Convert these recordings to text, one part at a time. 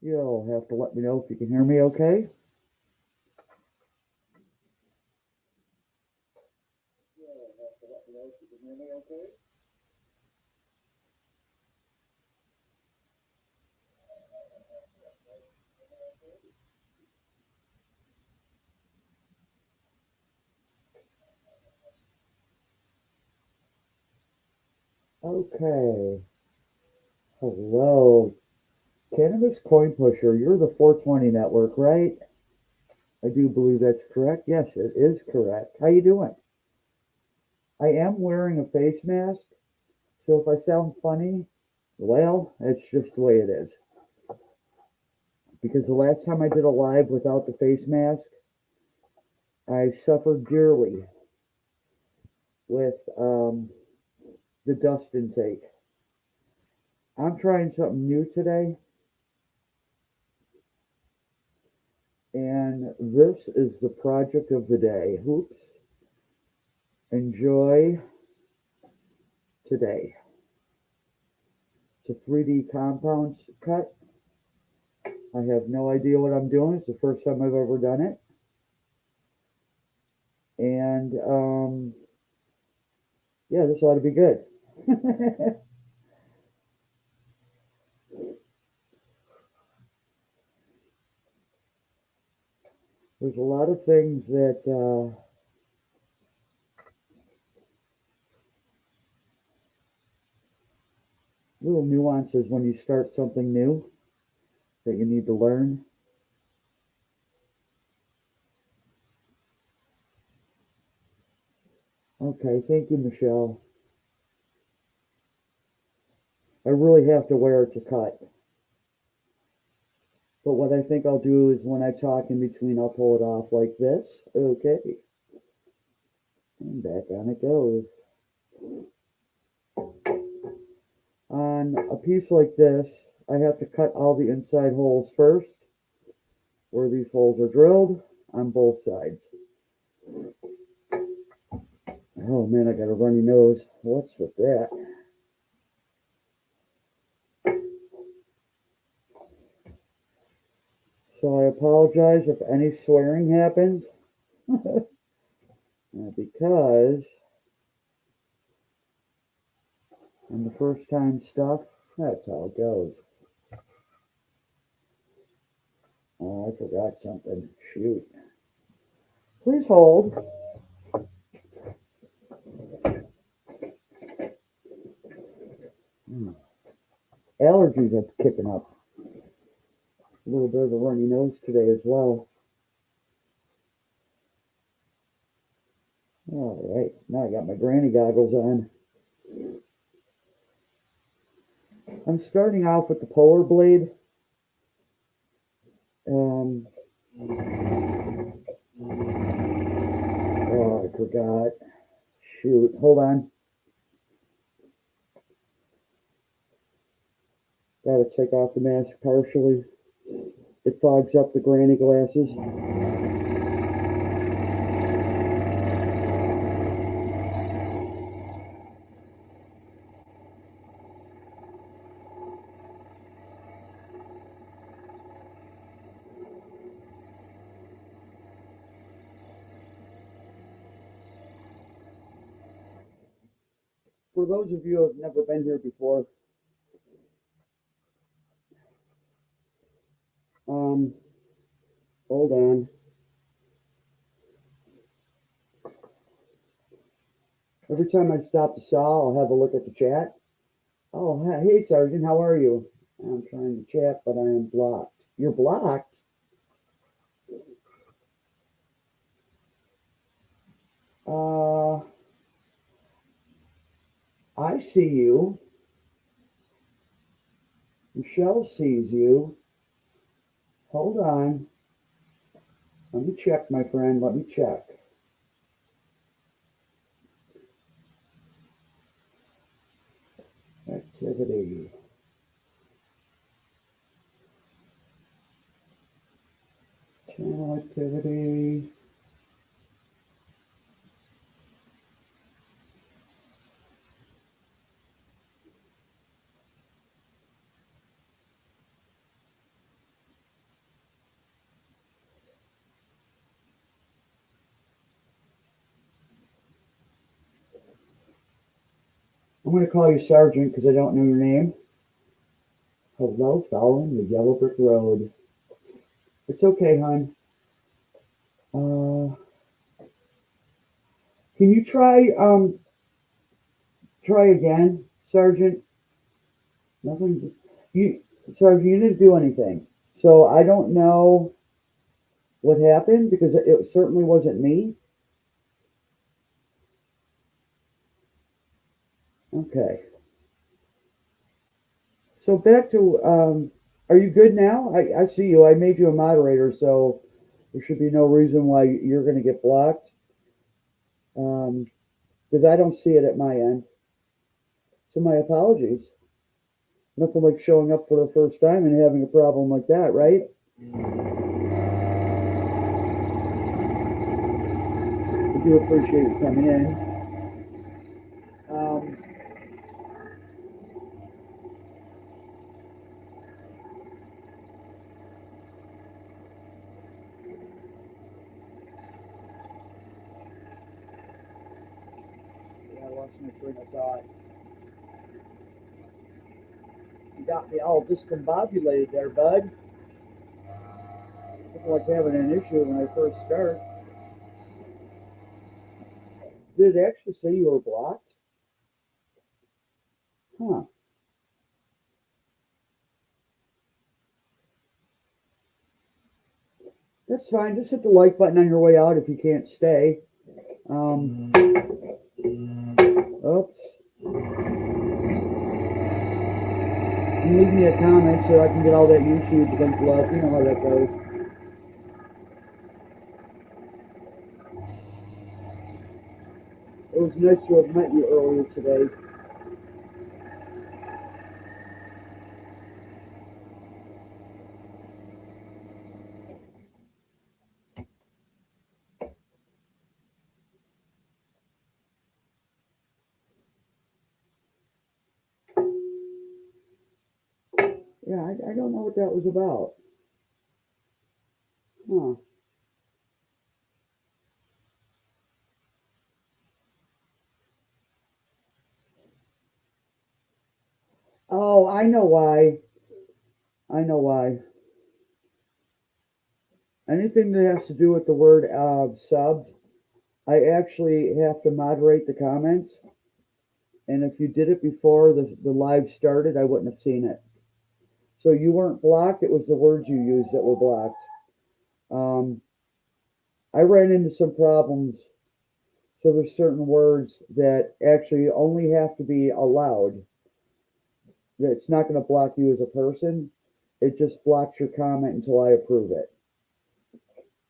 You'll have to let me know if you can hear me okay. Okay. Hello. Cannabis Coin Pusher, you're the 420 network, right? I do believe that's correct. Yes, it is correct. How you doing? I am wearing a face mask, so if I sound funny, well, it's just the way it is. Because the last time I did a live without the face mask, I suffered dearly with the dust intake. I'm trying something new today, and this is the project of the day. Oops. Enjoy today. It's a 3D compound cut. I have no idea what I'm doing. It's the first time I've ever done it. And yeah, this ought to be good. There's a lot of things that little nuances when you start something new that you need to learn. Okay, thank you, Michelle. I really have to wear it to cut. But what I think I'll do is when I talk in between, I'll pull it off like this. Okay. And back on it goes. On a piece like this, I have to cut all the inside holes first, where these holes are drilled on both sides. Oh man, I got a runny nose. What's with that? So I apologize if any swearing happens, because on the first time stuff, that's how it goes. Oh, I forgot something. Shoot. Please hold. Allergies are kicking up. A little bit of a runny nose today as well. All right, now I got my granny goggles on. I'm starting off with the polar blade. Um, oh, I forgot. Shoot, hold on. Gotta take off the mask partially. It fogs up the granny glasses. For those of you who have never been here before, um, hold on. Every time I stop the saw, I'll have a look at the chat. Oh, hey, Sergeant, how are you? I'm trying to chat, but I am blocked. You're blocked? Uh, I see you. Michelle sees you. Hold on. Let me check, my friend. Let me check. Activity. Channel activity. I'm going to call you Sergeant because I don't know your name. Hello, following the yellow brick road. It's okay, hon. Can you try again, Sergeant? Nothing. Sergeant, you didn't do anything. So I don't know what happened because it certainly wasn't me. Okay. So back to, are you good now? I see you. I made you a moderator, so there should be no reason why you're going to get blocked. Because I don't see it at my end. So my apologies. Nothing like showing up for the first time and having a problem like that, right? I do appreciate you coming in. Yeah, I lost my train of thought. You got me all discombobulated there, bud. Looking like having an issue when I first start. Did it actually say you were blocked? Huh. That's fine. Just hit the like button on your way out if you can't stay. Oops. And leave me a comment so I can get all that YouTube link love. You know how that goes. It was nice to have met you earlier today. Yeah, I don't know what that was about. Huh. Oh, I know why. I know why. Anything that has to do with the word sub, I actually have to moderate the comments. And if you did it before the live started, I wouldn't have seen it. So you weren't blocked. It was the words you used that were blocked. I ran into some problems. So there's certain words that actually only have to be allowed. It's not going to block you as a person. It just blocks your comment until I approve it.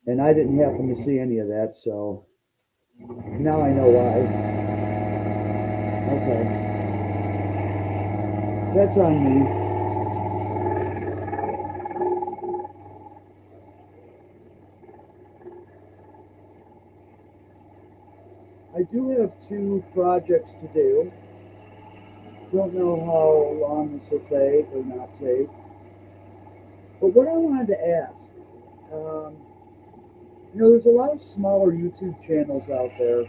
And I didn't happen to see any of that, so now I know why. Okay. That's on me. I do have two projects to do. Don't know how long this will take or not take. But what I wanted to ask, um, there's a lot of smaller YouTube channels out there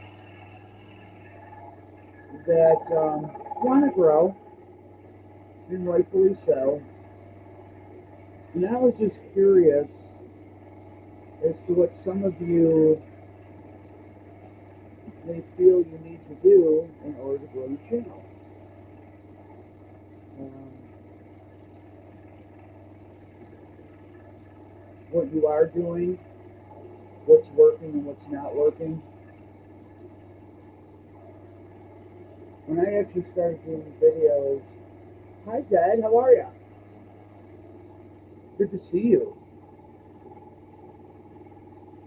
that want to grow, and rightfully so. And I was just curious as to what some of you may feel you need to do in order to grow your channel. Um, what you are doing, what's working and what's not working. When I actually started doing videos, hi Zed, how are you? Good to see you.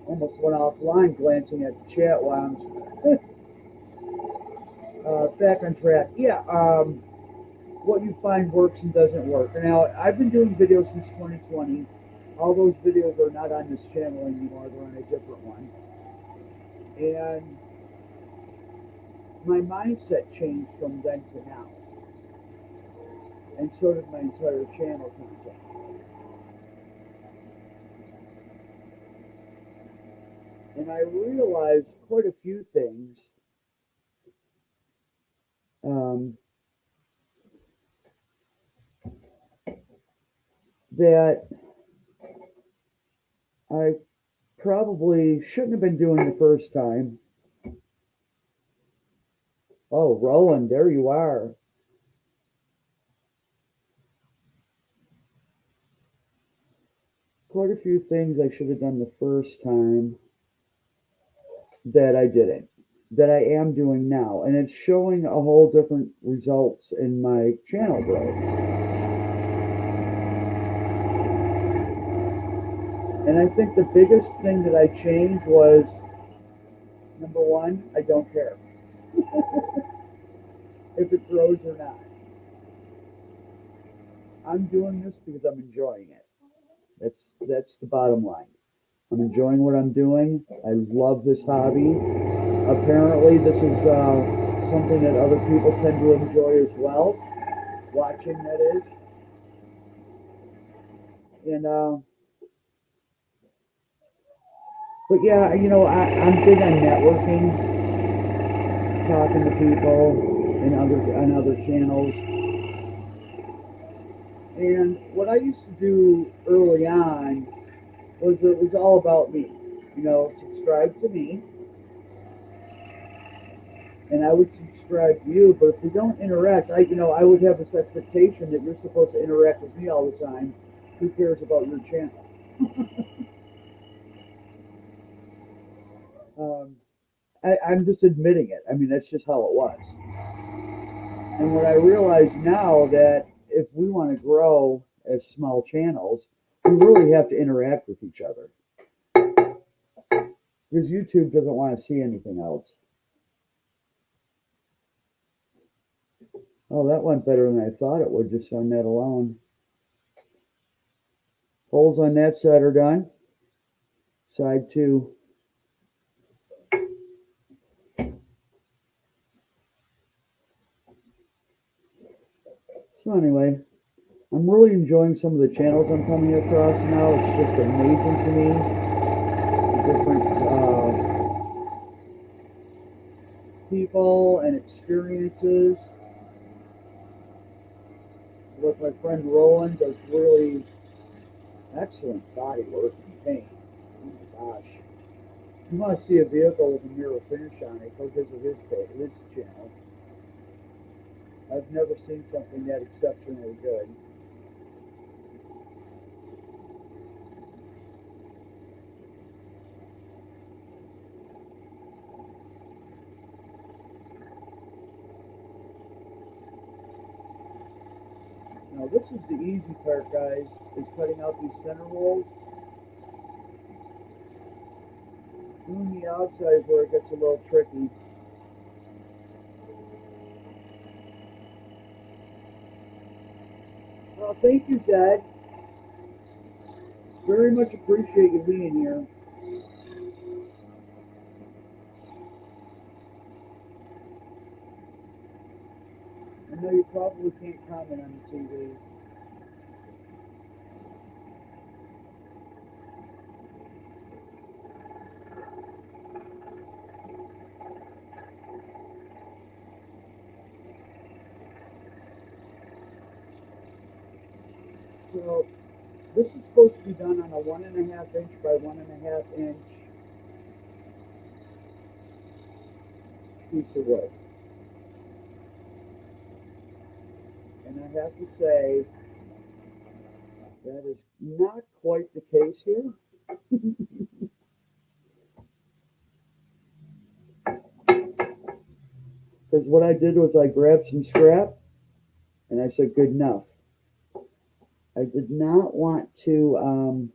Almost went offline glancing at the chat while I'm back on track. Yeah, what you find works and doesn't work. Now, I've been doing videos since 2020. All those videos are not on this channel anymore. They're on a different one. And my mindset changed from then to now. And so did my entire channel content. And I realized quite a few things. that I probably shouldn't have been doing the first time. Oh, Roland, there you are. Quite a few things I should have done the first time that I didn't, that I am doing now. And it's showing a whole different results in my channel growth. And I think the biggest thing that I changed was, number one, I don't care if it grows or not. I'm doing this because I'm enjoying it. That's the bottom line. I'm enjoying what I'm doing. I love this hobby. Apparently, this is something that other people tend to enjoy as well. Watching, that is. And but yeah, I'm big on networking, talking to people and on other channels. And what I used to do early on was it was all about me. Subscribe to me, and I would subscribe to you. But if we don't interact, I would have this expectation that you're supposed to interact with me all the time. Who cares about your channel? Um, I'm just admitting it. I mean, that's just how it was. And what I realize now that if we want to grow as small channels, we really have to interact with each other because YouTube doesn't want to see anything else. Oh, that went better than I thought it would just on that alone. Holes on that side are done. Side two. So anyway, I'm really enjoying some of the channels I'm coming across now. It's just amazing to me. The different people and experiences. With my friend Roland does really excellent body work and paint. Oh my gosh. If you want to see a vehicle with a mirror finish on it, go visit his channel. I've never seen something that exceptionally good. Now this is the easy part, guys, is cutting out these center holes. Doing the outside is where it gets a little tricky. Well, thank you, Zed. Very much appreciate you being here. I know you probably can't comment on the TV. So this is supposed to be done on a 1.5 inch by 1.5 inch piece of wood. And I have to say, that is not quite the case here. Because what I did was I grabbed some scrap and I said, good enough. I did not want to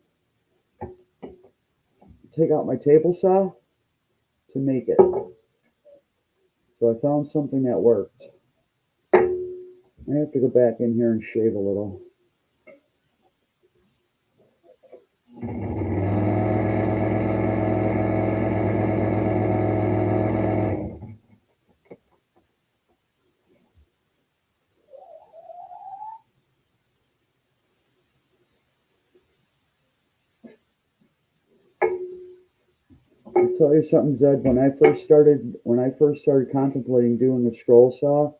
take out my table saw to make it. So I found something that worked. I have to go back in here and shave a little. I'll tell you something, Zed. When I first started contemplating doing a scroll saw,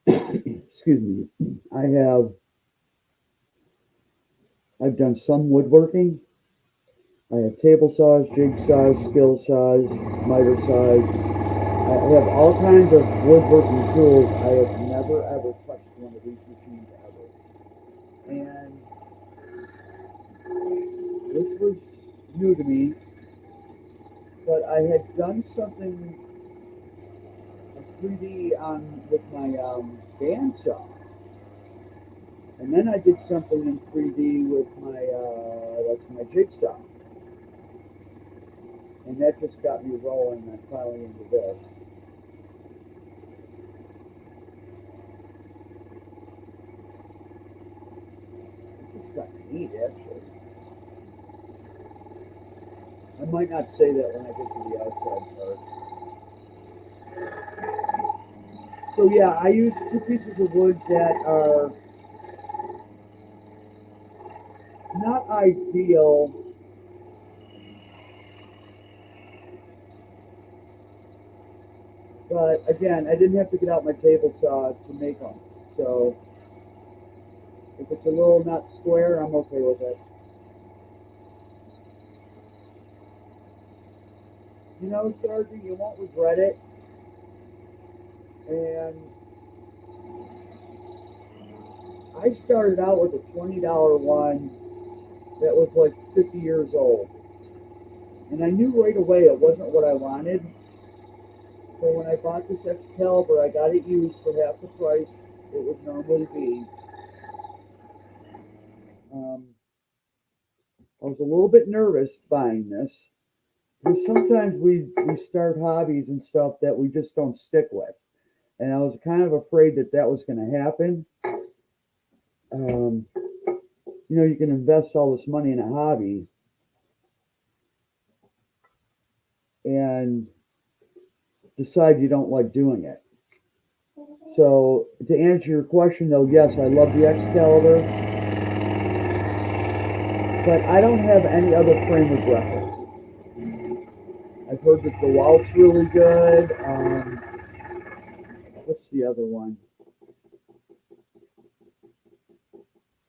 excuse me, I have I've done some woodworking. I have table saws, jig saws, skill saws, miter saws. I have all kinds of woodworking tools. I have never ever touched one of these machines ever. And this was new to me, but I had done something, a 3D on with my bandsaw. And then I did something in 3D with my, that's my jigsaw. And that just got me rolling and finally into this. It's got neat, actually. I might not say that when I get to the outside part. So yeah, I use two pieces of wood that are not ideal. But again, I didn't have to get out my table saw to make them. So if it's a little not square, I'm okay with it. You know, Sergeant, you won't regret it. And I started out with a $20 one that was like 50 years old. And I knew right away it wasn't what I wanted. So when I bought this Excalibur, I got it used for half the price it would normally be. I was a little bit nervous buying this because sometimes we start hobbies and stuff that we just don't stick with. And I was kind of afraid that that was going to happen. You know, you can invest all this money in a hobby and decide you don't like doing it. So to answer your question, though, yes, I love the Excalibur, but I don't have any other frame of reference. I've heard that the Walt's really good. What's the other one?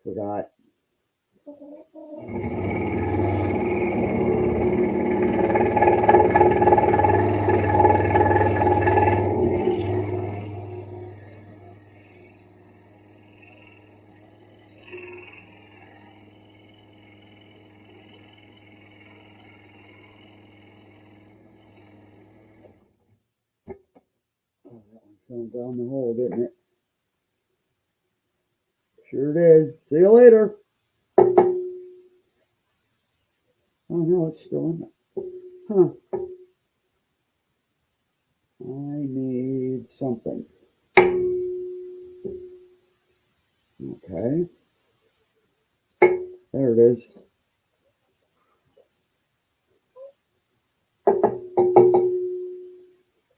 Forgot. Oh, that one fell down the hole, didn't it? Sure did. See you later. Oh no, it's still in there. Huh. I need something. Okay. There it is.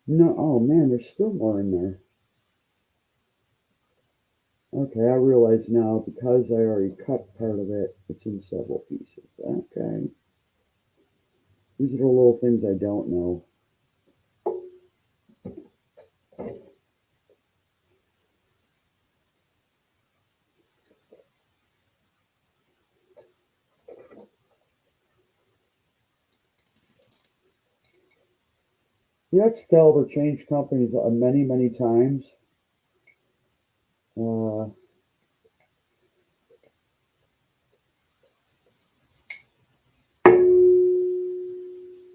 No, oh man, there's still more in there. Okay, I realize now because I already cut part of it, it's in several pieces. Okay. These are the little things I don't know. The Excalibur changed companies many, many times.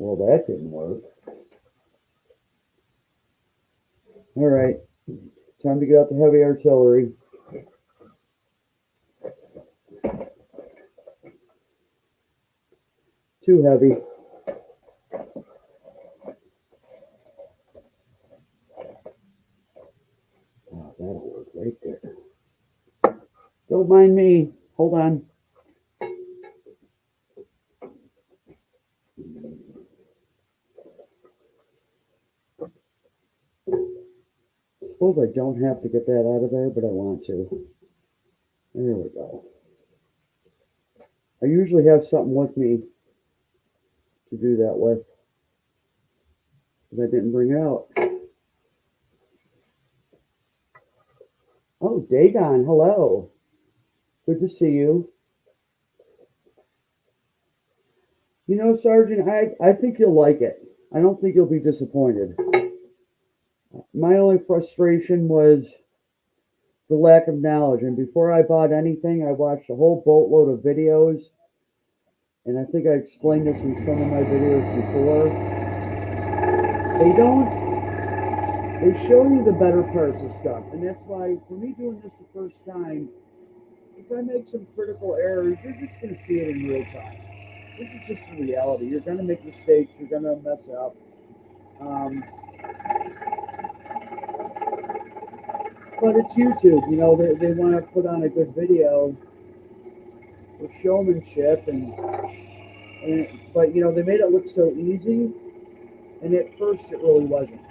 Well, that didn't work. All right, time to get out the heavy artillery. Too heavy. Oh, that'll work right there. Don't mind me. Hold on. I suppose I don't have to get that out of there, but I want to. There we go. I usually have something with me to do that with, but I didn't bring it out. Oh, Dagon, hello. Good to see you. You know, Sergeant, I think you'll like it. I don't think you'll be disappointed. My only frustration was the lack of knowledge. And before I bought anything, I watched a whole boatload of videos. And I think I explained this in some of my videos before. They don't, they show you the better parts of stuff. And that's why, for me doing this the first time, if I make some critical errors, you're just going to see it in real time. This is just the reality. You're going to make mistakes. You're going to mess up. But it's YouTube. You know, they want to put on a good video with showmanship. But, you know, they made it look so easy. And at first, it really wasn't.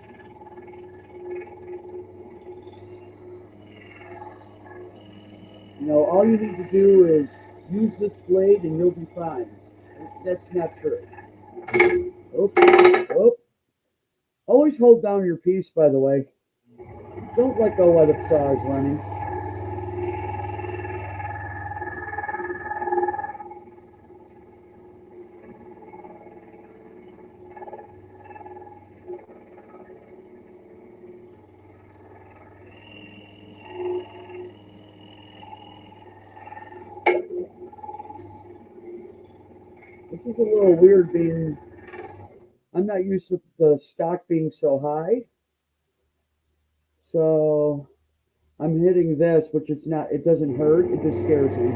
You know, all you need to do is use this blade and you'll be fine. That's not true. Oh, oh. Always hold down your piece, by the way. Don't let go while the saw is running. This is a little weird being, I'm not used to the stock being so high. So I'm hitting this, which it's not, it doesn't hurt, it just scares me.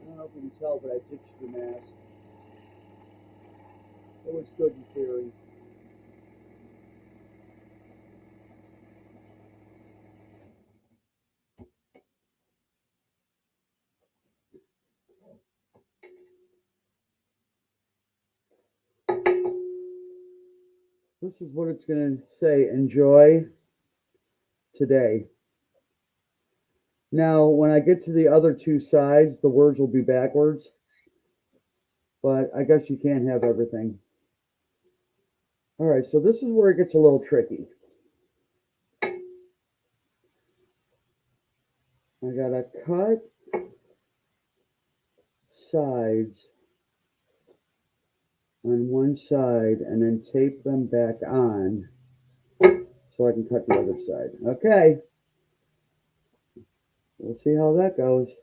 I don't know if you can tell, but I ditched the mask. It was good in theory. This is what it's going to say, enjoy today. Now, when I get to the other two sides, the words will be backwards. But I guess you can't have everything. All right, so this is where it gets a little tricky. I gotta cut sides on one side and then tape them back on so I can cut the other side. Okay, we'll see how that goes.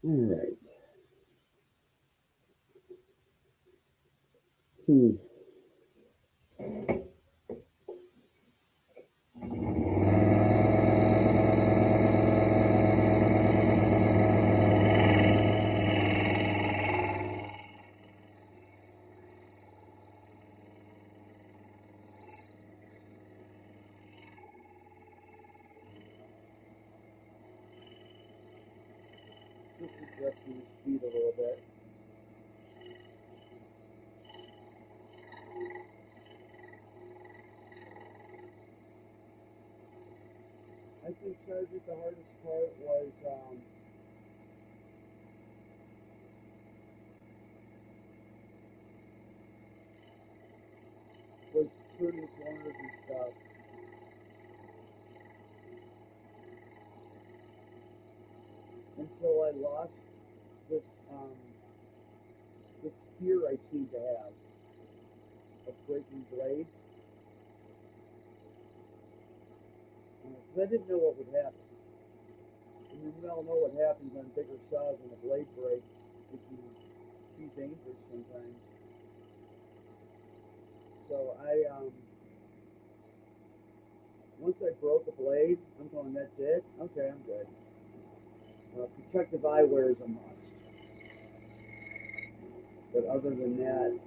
All right. Just adjusting the speed a little bit. I think, Sergeant, the hardest part was turning corners and stuff. Until I lost this this fear I seem to have of breaking blades. Because I didn't know what would happen. And we all know what happens on bigger saws when a blade breaks. It can be dangerous sometimes. So once I broke a blade, I'm going, that's it? Okay, I'm good. Protective eyewear is a must. But other than that,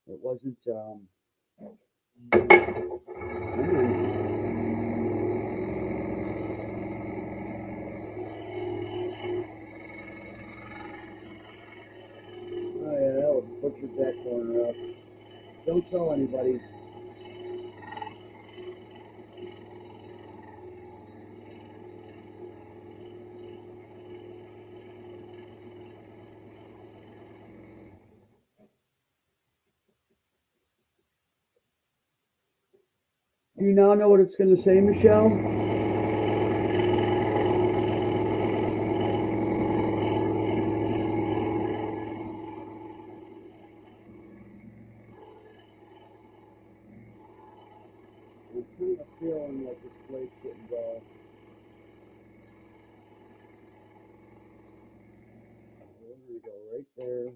it wasn't, butchered that corner up. Don't tell anybody. Do you now know what it's going to say, Michelle? I'm kind of feeling like this blade's getting dull. There we go, right there.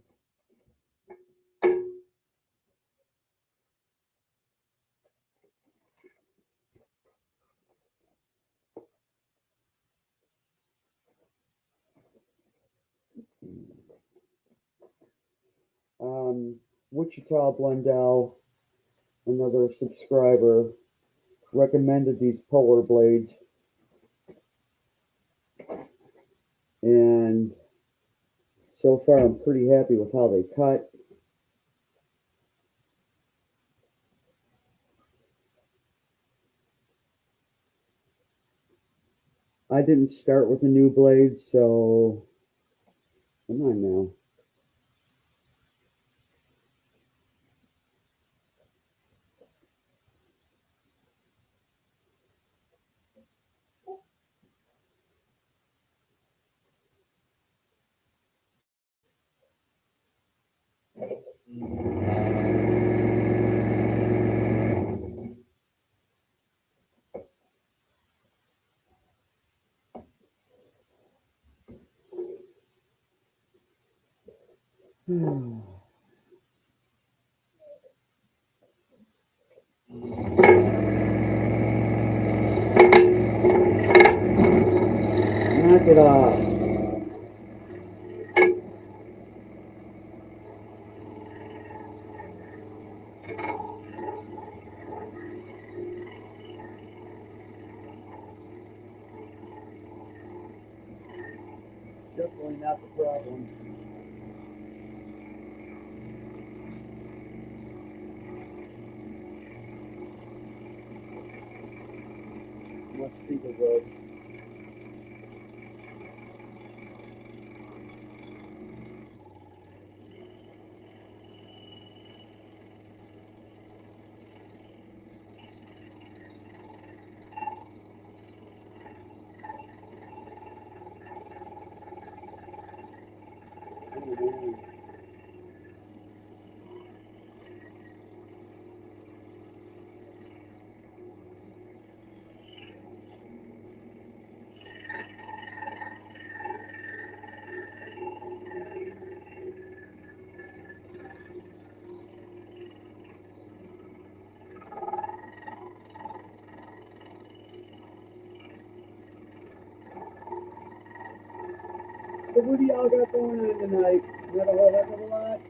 Wichita Blundell, another subscriber, recommended these polar blades, and so far I'm pretty happy with how they cut. I didn't start with a new blade, so come on now. Knock it off. Definitely not the problem. Must be the wood. So what do y'all got going on tonight? Not a whole heck of a lot?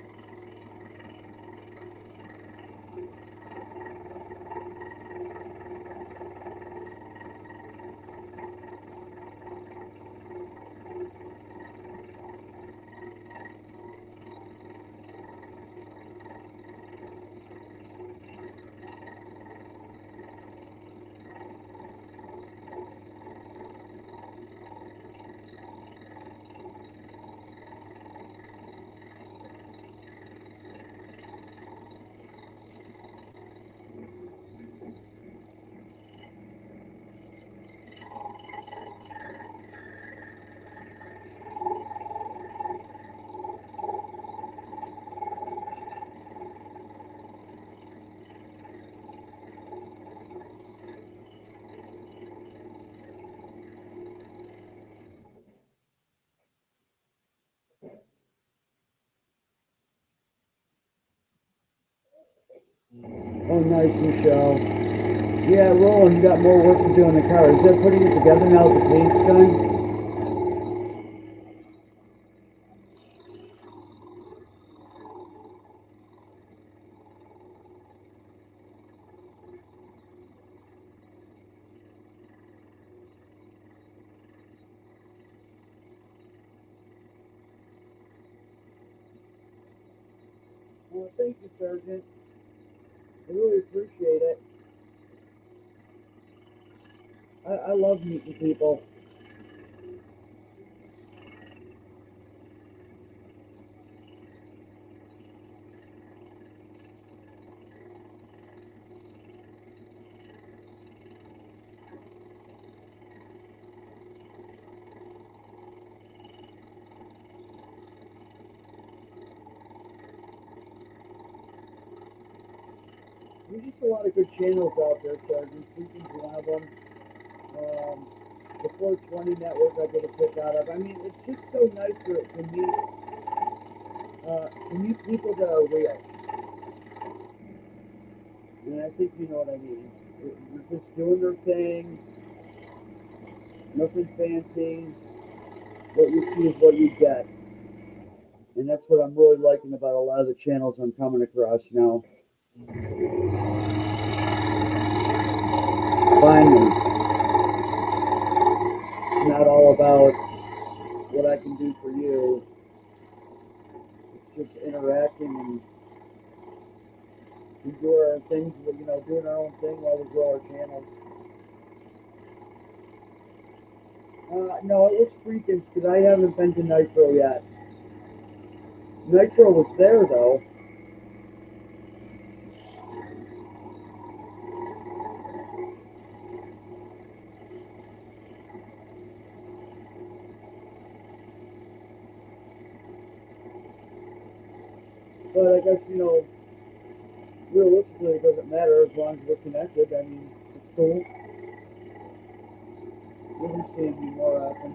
Oh, nice, Michelle. Yeah, Roland, you got more work to do on the car. Is that putting it together now that the paint's done? Thank you, Sergeant. I really appreciate it. I love meeting people. There's just a lot of good channels out there, Sergeant. Freakin's one of them. Um, the 420 network I get a kick out of. I mean, it's just so nice to meet people that are real. And I think you know what I mean. They're just doing their thing, nothing fancy. What you see is what you get. And that's what I'm really liking about a lot of the channels I'm coming across now. Finally, it's not all about what I can do for you. It's just interacting and we do our things, doing our own thing while we grow our channels. No, it was Freakins because I haven't been to Nitro yet. Nitro was there though. But I guess, realistically it doesn't matter as long as we're connected. I mean, it's cool. You'll be seeing me more often.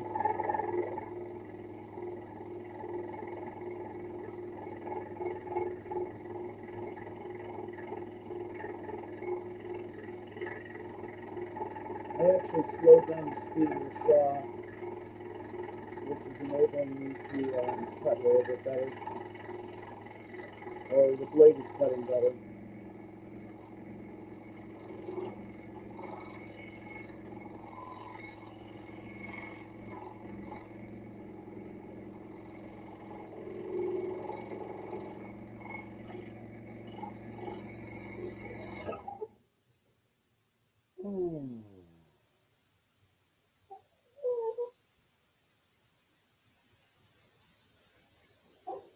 I actually slowed down the speed of the saw, which is enabling me to cut a little bit better. Or the blade is cutting better.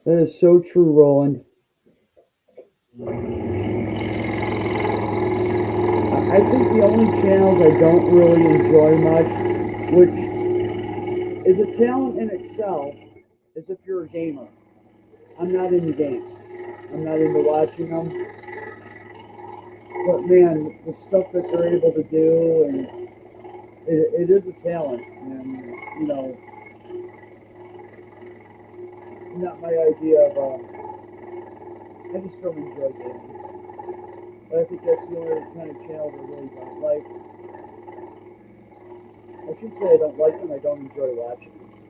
That is so true, Roland. I think the only channels I don't really enjoy much, which is a talent in itself, is if you're a gamer. I'm not into games. I'm not into watching them. But man, the stuff that they're able to do, and it is a talent. And, not my idea of, I just don't enjoy gaming. But I think that's the only kind of channel I really don't like. I should say I don't like them, I don't enjoy watching them.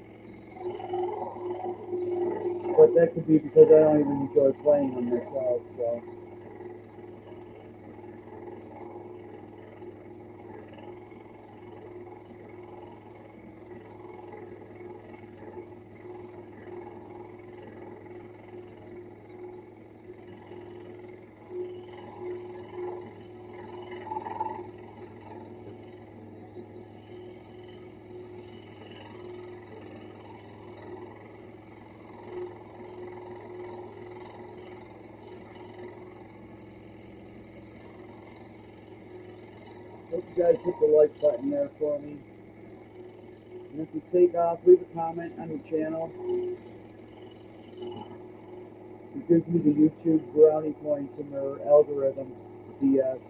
But that could be because I don't even enjoy playing them myself, so. Hope you guys hit the like button there for me. And if you take off, leave a comment on the channel. It gives me the YouTube brownie points in their algorithm BS.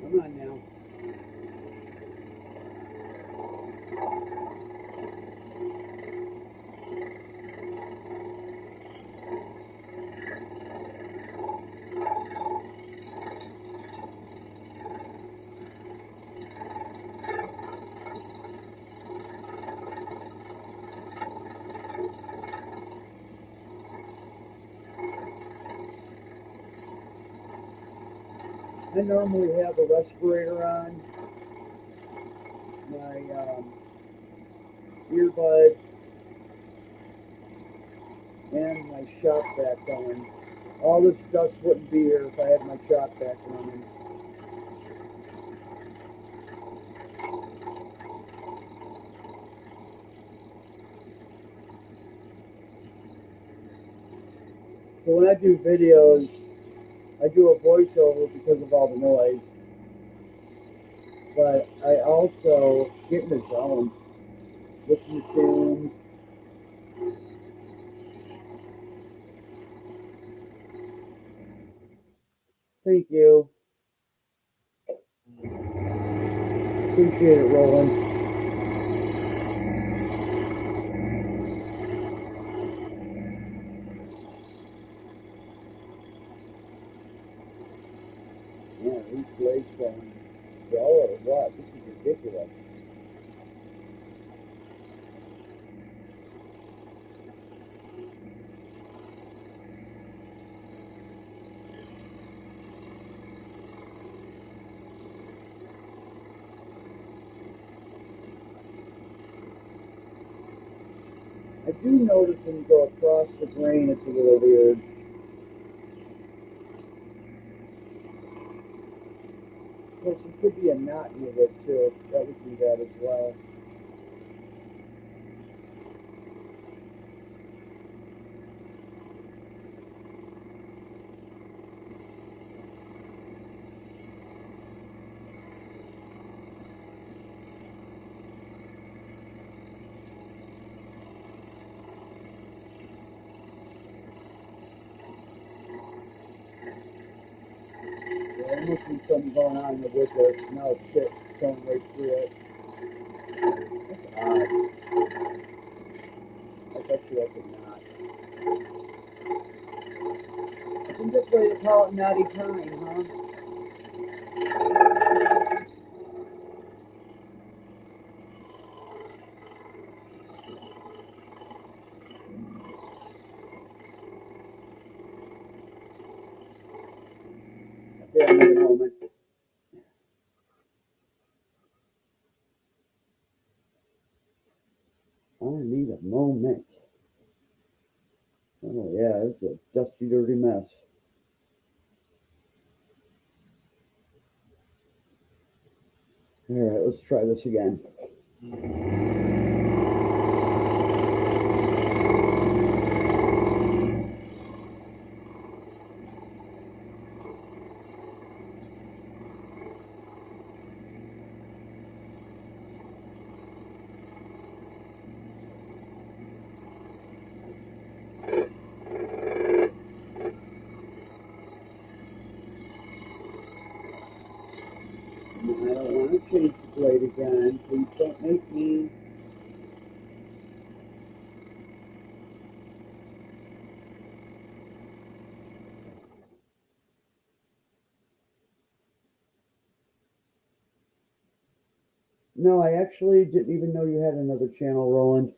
Come on now. I normally have a respirator on, my earbuds, and my shop vac going. All this dust wouldn't be here if I had my shop vac running. So when I do videos, I do a voiceover because of all the noise, but I also get in the zone, listen to tunes. Thank you. Appreciate it, Roland. Yeah, these blades going dull or what? This is ridiculous. I do notice when you go across the grain, it's a little weird. Plus, there could be a knot in the wood too. That would be that as well. Yeah, there must be something going on in the wood there. Now it's going right through it. That's odd. I bet you that's a knot. I think that's why they call it knotty pine, huh? Okay, I need a moment. I need a moment. Oh yeah, it's a dusty, dirty mess. All right, let's try this again. I don't want to change the blade again. Please don't make me. No, I actually didn't even know you had another channel, Roland.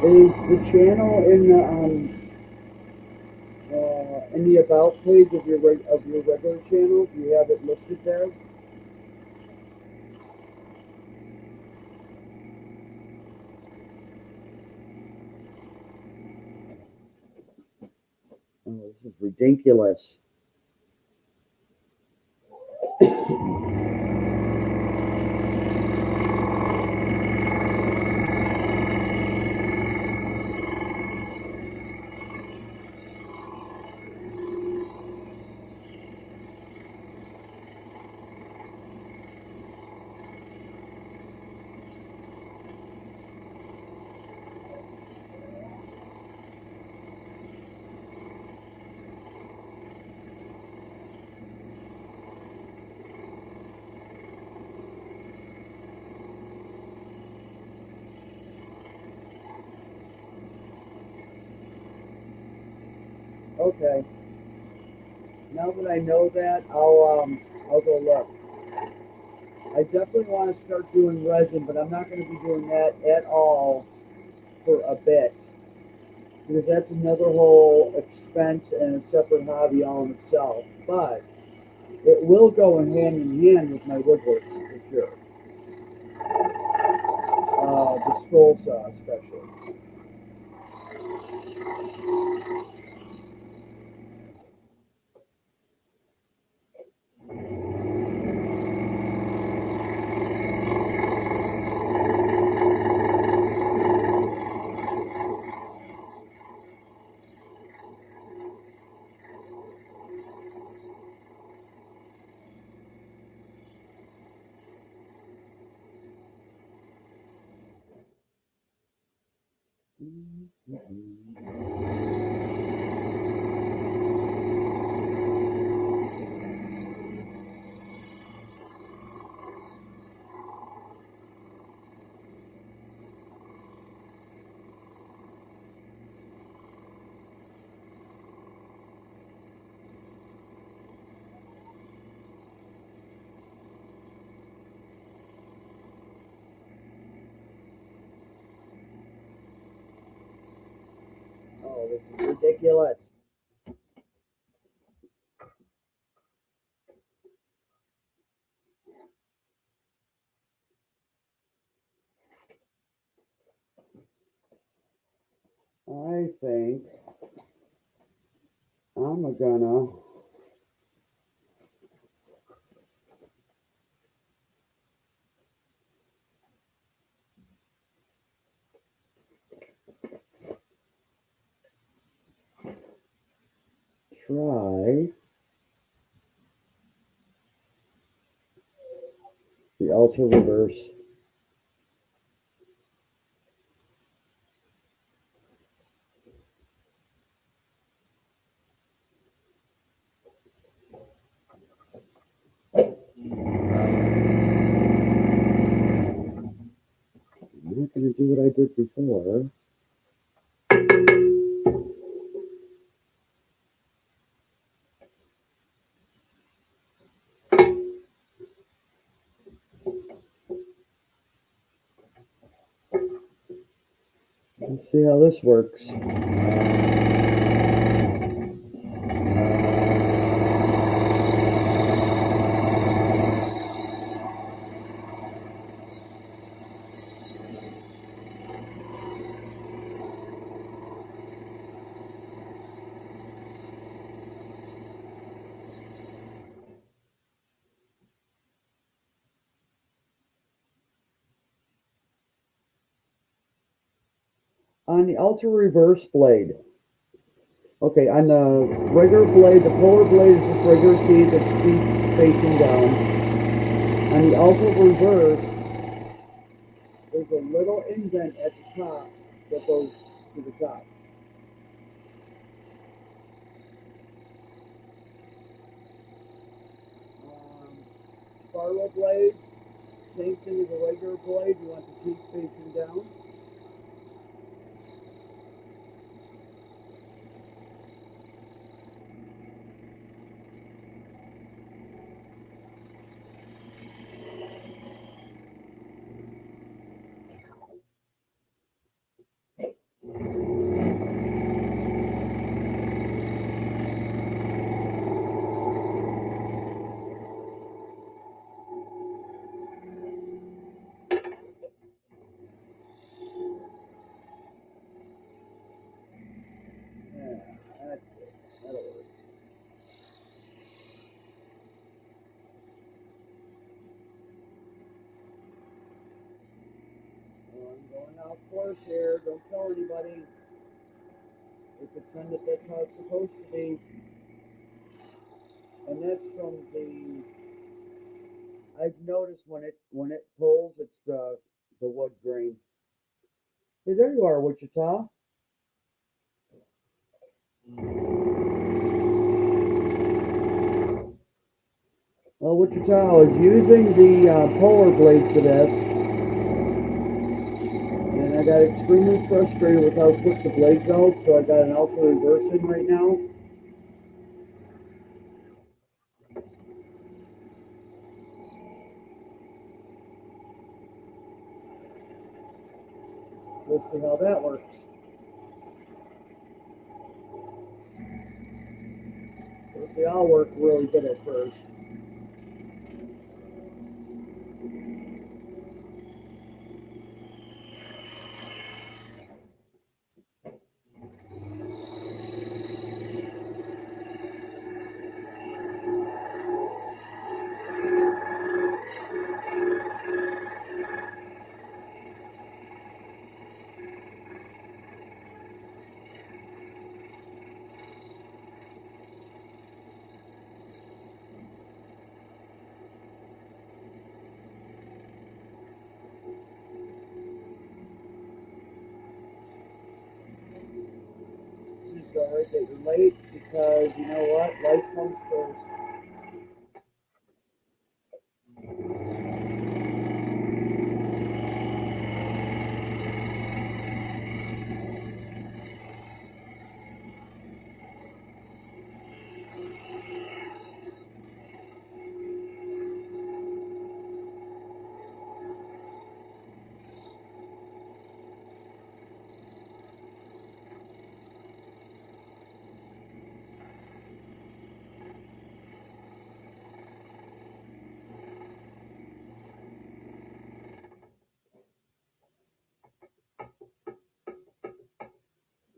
Is the channel in the about page of your regular channel? Do you have it listed there? Oh, this is ridiculous. Okay. Now that I know that, I'll go look. I definitely want to start doing resin, but I'm not going to be doing that at all for a bit. because that's another whole expense and a separate hobby all in itself. But it will go in hand with my woodworking for sure. The scroll saw especially. Oh, this is ridiculous. I think I'm gonna try the ultra reverse. I'm not gonna do what I did before. Let's see how this works. On the ultra reverse blade. Okay, on the regular blade, the polar blade is just regular teeth, it's teeth facing down. On the ultra reverse, there's a little indent at the top that goes to the top. Spiral blades, same thing as a regular blade, you want the teeth facing down. Yeah, that's good. That'll work. Well, I'm going off course here. Don't tell anybody. We pretend that that's how it's supposed to be. And that's from the. I've noticed when it pulls, it's the wood grain. Hey, there you are, Wichita. Well, Wichita, I was using the polar blade for this, and I got extremely frustrated with how quick the blade goes, so I got an ultra reverse in right now. We'll see how that works. See, I'll work really good at first. I'm sorry that you're late because you know what? Life comes first.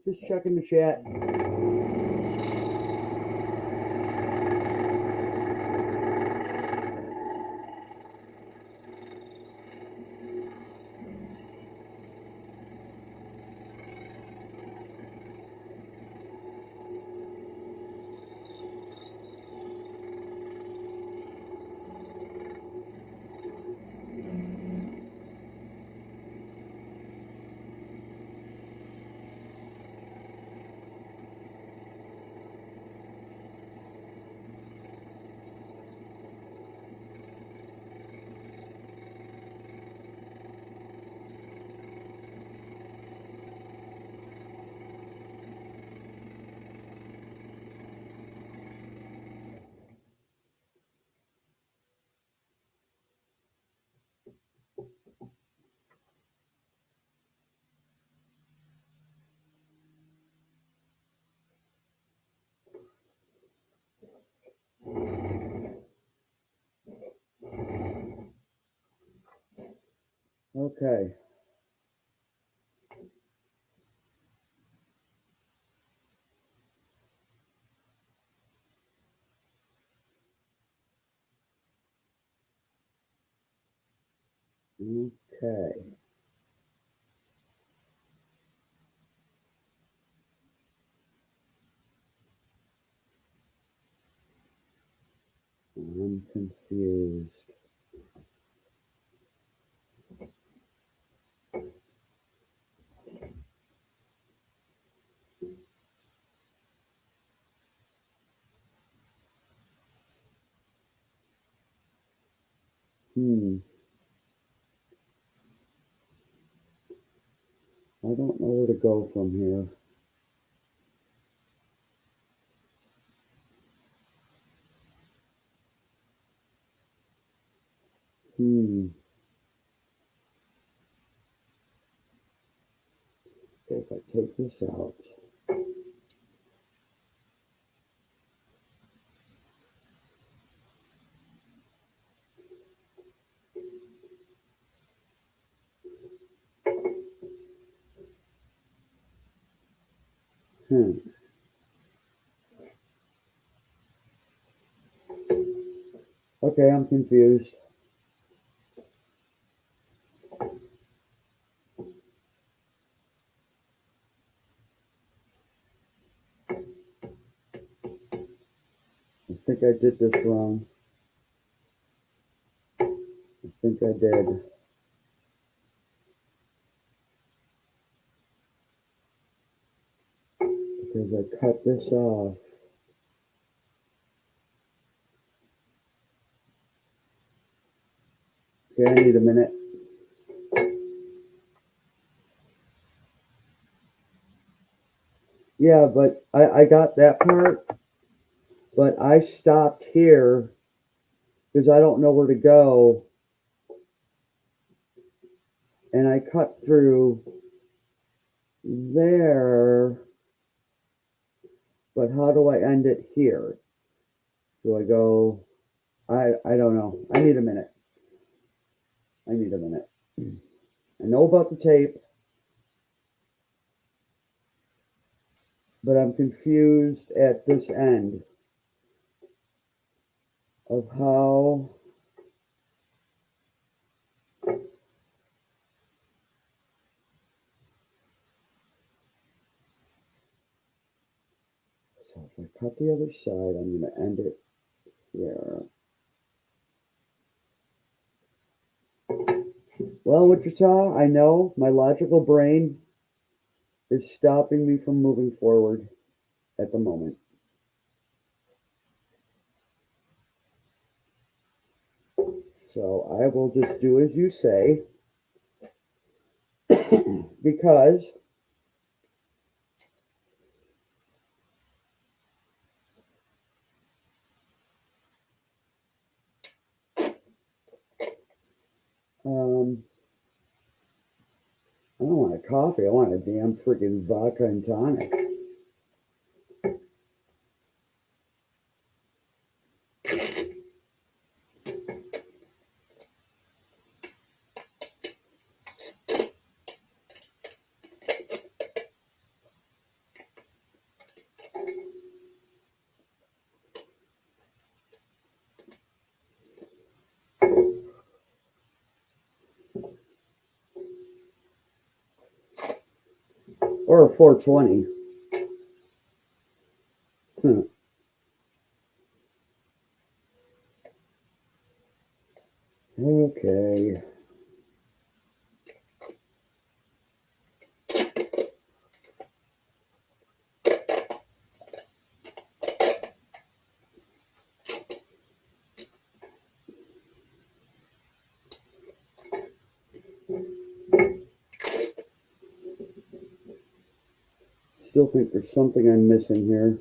Just checking the chat. Okay. Okay. I'm confused. I don't know where to go from here. Okay, if I take this out. Okay, I'm confused. I think I did this wrong. I think I did. Because I cut this off. Okay, I need a minute. Yeah, but I got that part, but I stopped here because I don't know where to go. And I cut through there, but how do I end it here? Do I go? I don't know. I need a minute. I know about the tape, but I'm confused at this end of how. So if I cut the other side, I'm going to end it here. Well, Wichita, I know my logical brain is stopping me from moving forward at the moment. So I will just do as you say because I don't want a coffee. I want a damn freaking vodka and tonic. Or a 420. Okay. Still think there's something I'm missing here.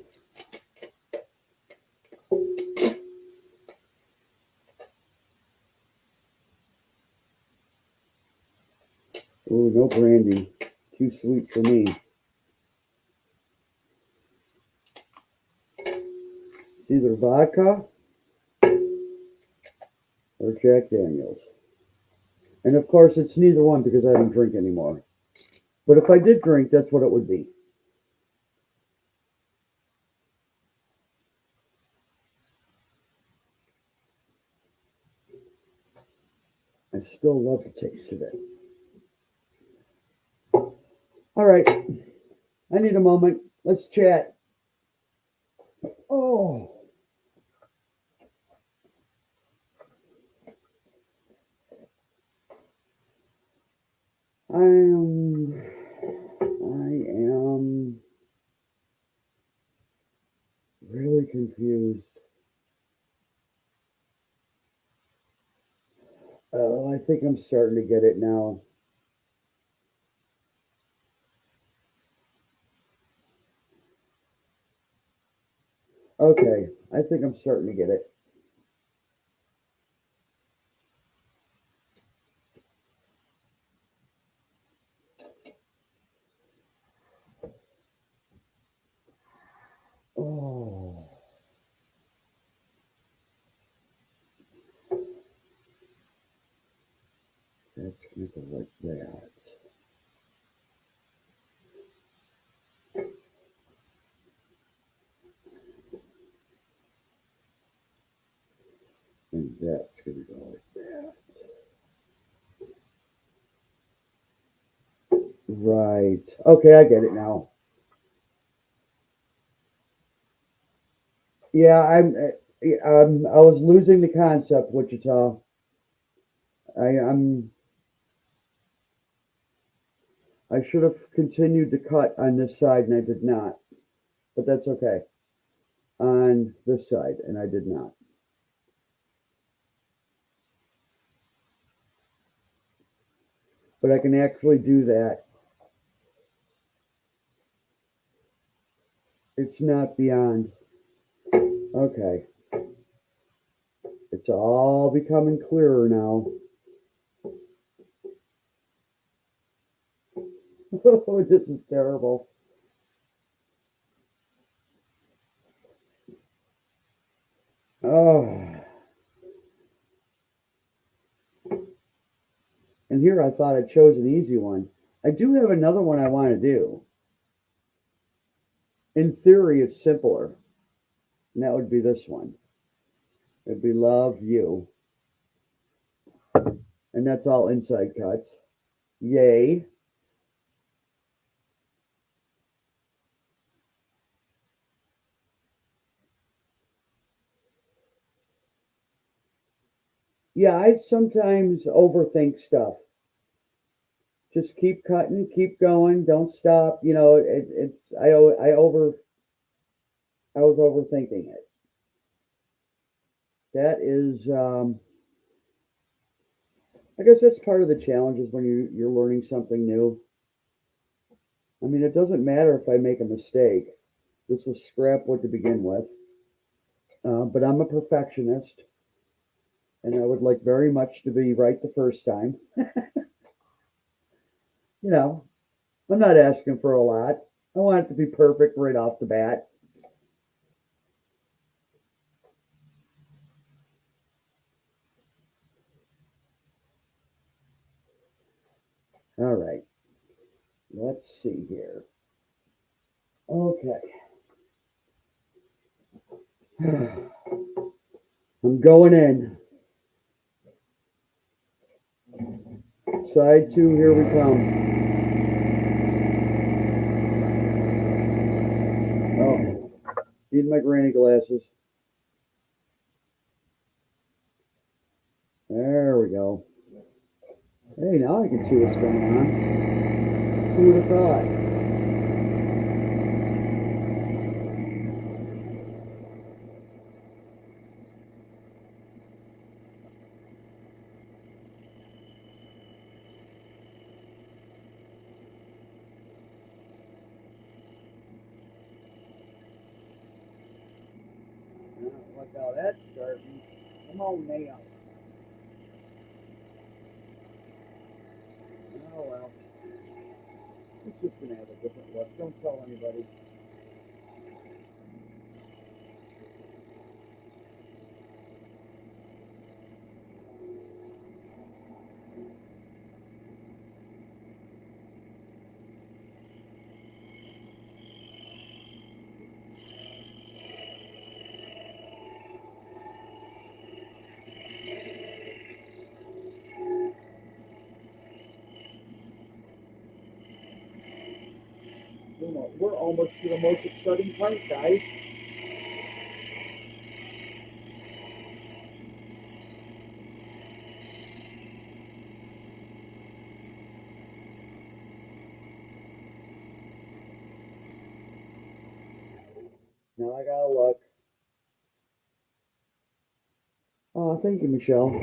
Ooh, no brandy. Too sweet for me. It's either vodka or Jack Daniels. And of course, it's neither one because I don't drink anymore. But if I did drink, that's what it would be. I still love the taste of it. All right. I need a moment. Let's chat. Oh. I am really confused. Oh, I think I'm starting to get it now. Okay, I think I'm starting to get it. Oh. That's going to go like that. And that's going to go like that. Right. Okay, I get it now. Yeah, I was losing the concept, Wichita. I'm I should have continued to cut on this side and I did not. But that's okay. On this side and I did not. But I can actually do that. It's not beyond. Okay. It's all becoming clearer now. Oh, this is terrible. thought I chose an easy one. I do have another one I want to do. In theory, it's simpler, and that would be this one. It'd be love you, and that's all inside cuts. Yay. Yeah, I sometimes overthink stuff. Just keep cutting, keep going, don't stop. You know, it's I was overthinking it. That is, I guess that's part of the challenges when you're learning something new. I mean, it doesn't matter if I make a mistake. This was scrap wood to begin with, but I'm a perfectionist, and I would like very much to be right the first time. You know, I'm not asking for a lot. I want it to be perfect right off the bat. All right, let's see here. Okay. I'm going in. Side two, here we come. Oh, need my granny glasses. There we go. Hey, now I can see what's going on. Who would have thought? Look how that's starting. Come on now. Oh well. It's just gonna have a different look. Don't tell anybody. We're almost to the most exciting part, guys. Now I gotta look. Oh, thank you, Michelle.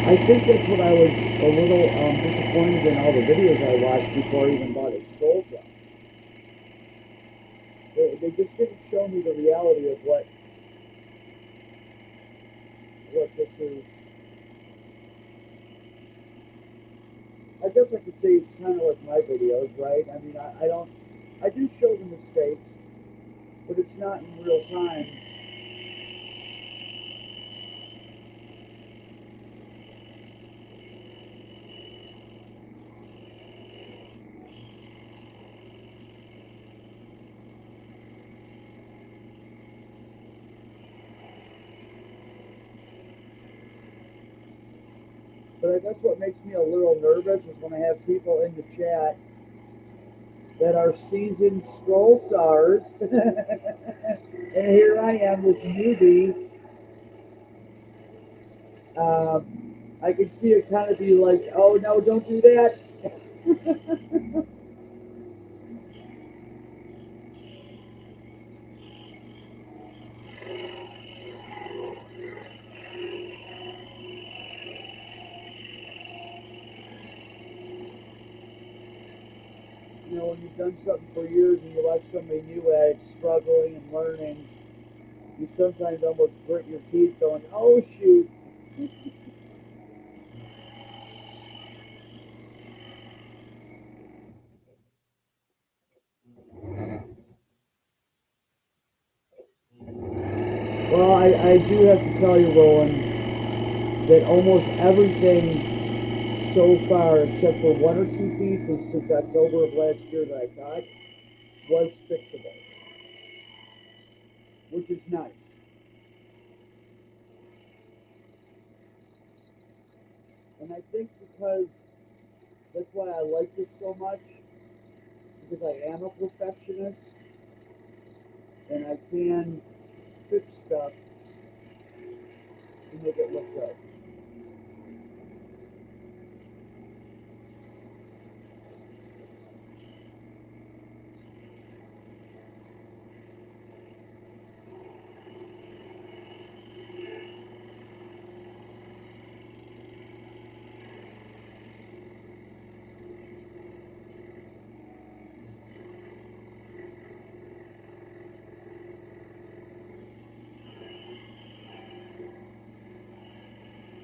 I think that's what I was a little disappointed in all the videos I watched before I even bought a scrollsaw. They just didn't show me the reality of what this is. I guess I could say it's kind of like my videos, right? I mean, I do show the mistakes, but it's not in real time. But I guess what makes me a little nervous is when I have people in the chat that are seasoned scroll sawers, and here I am, this newbie. I can see it kind of be like, oh no, don't do that. You know, when you've done something for years and you watch somebody new at it, struggling and learning, you sometimes almost grit your teeth going, oh shoot. Well, I do have to tell you, Roland, that almost everything so far, except for one or two pieces since October of last year that I got, was fixable, which is nice. And I think because that's why I like this so much, because I am a perfectionist and I can fix stuff to make it look good.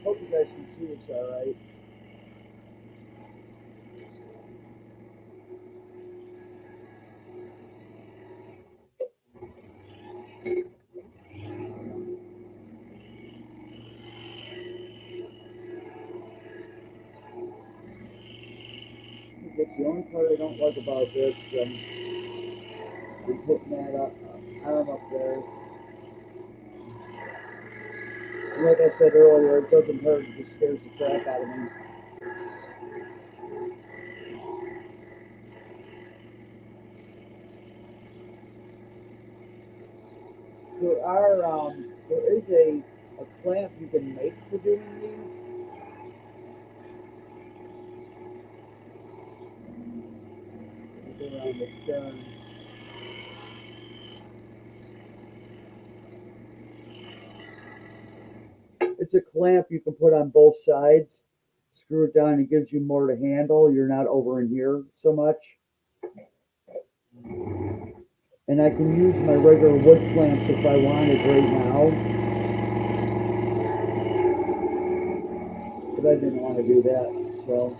Hope you guys can see this all right. That's the only part I don't like about this. I'm putting that arm up there. And like I said earlier, it doesn't hurt. It just scares the crap out of me. There is a clamp you can make for doing these. Go around the stern. It's a clamp you can put on both sides. Screw it down, it gives you more to handle. You're not over in here so much. And I can use my regular wood clamps if I wanted right now. But I didn't want to do that, so.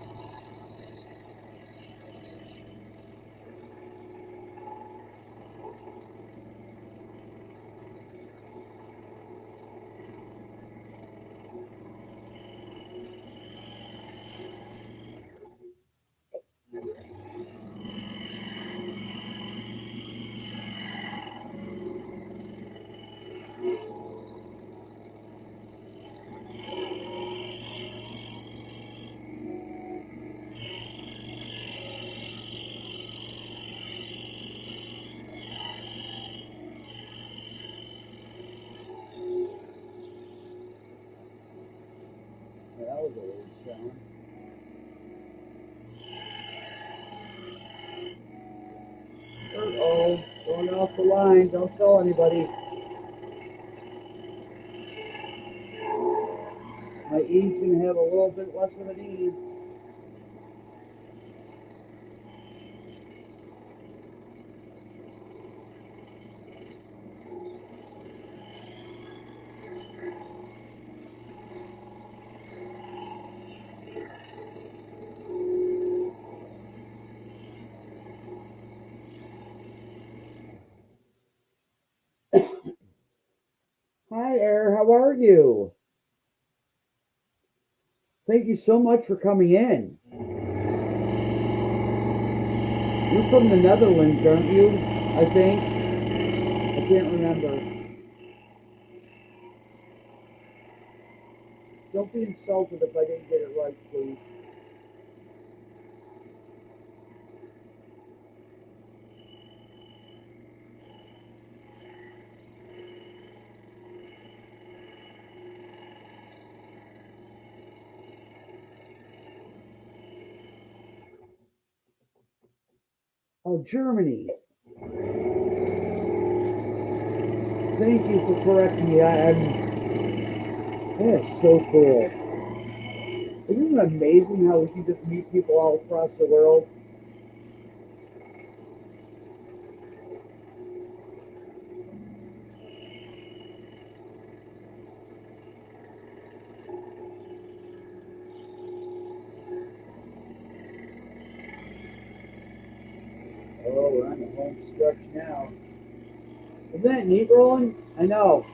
Yeah, that was a weird sound. Uh-oh, going off the line. Don't tell anybody. My E's going to have a little bit less of an E. Hi, Air. How are you? Thank you so much for coming in. You're from the Netherlands, aren't you? I think. I can't remember. Don't be insulted if I didn't get it right, please. Oh, Germany. Thank you for correcting me. That is so cool. Isn't it amazing how we can just meet people all across the world? Oh, we're on the home stretch now. Isn't that neat, Roland? I know.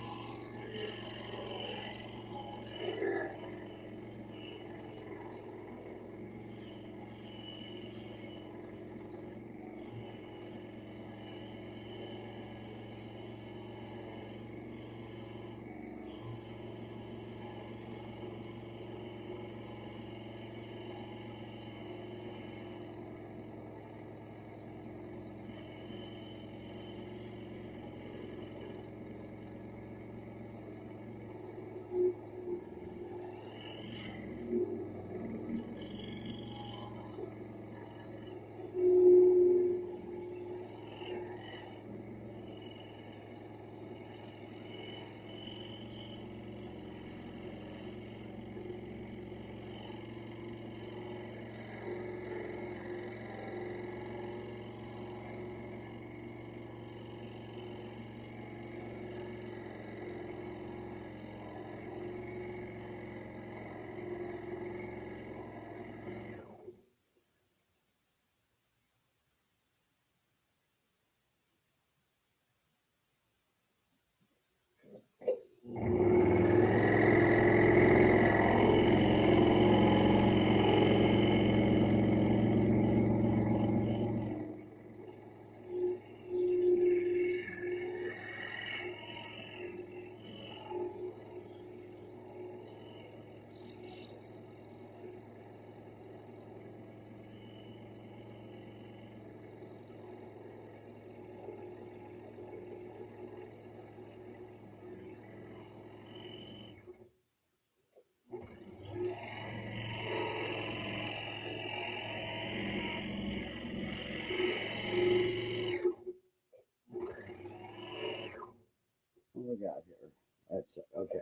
So, okay.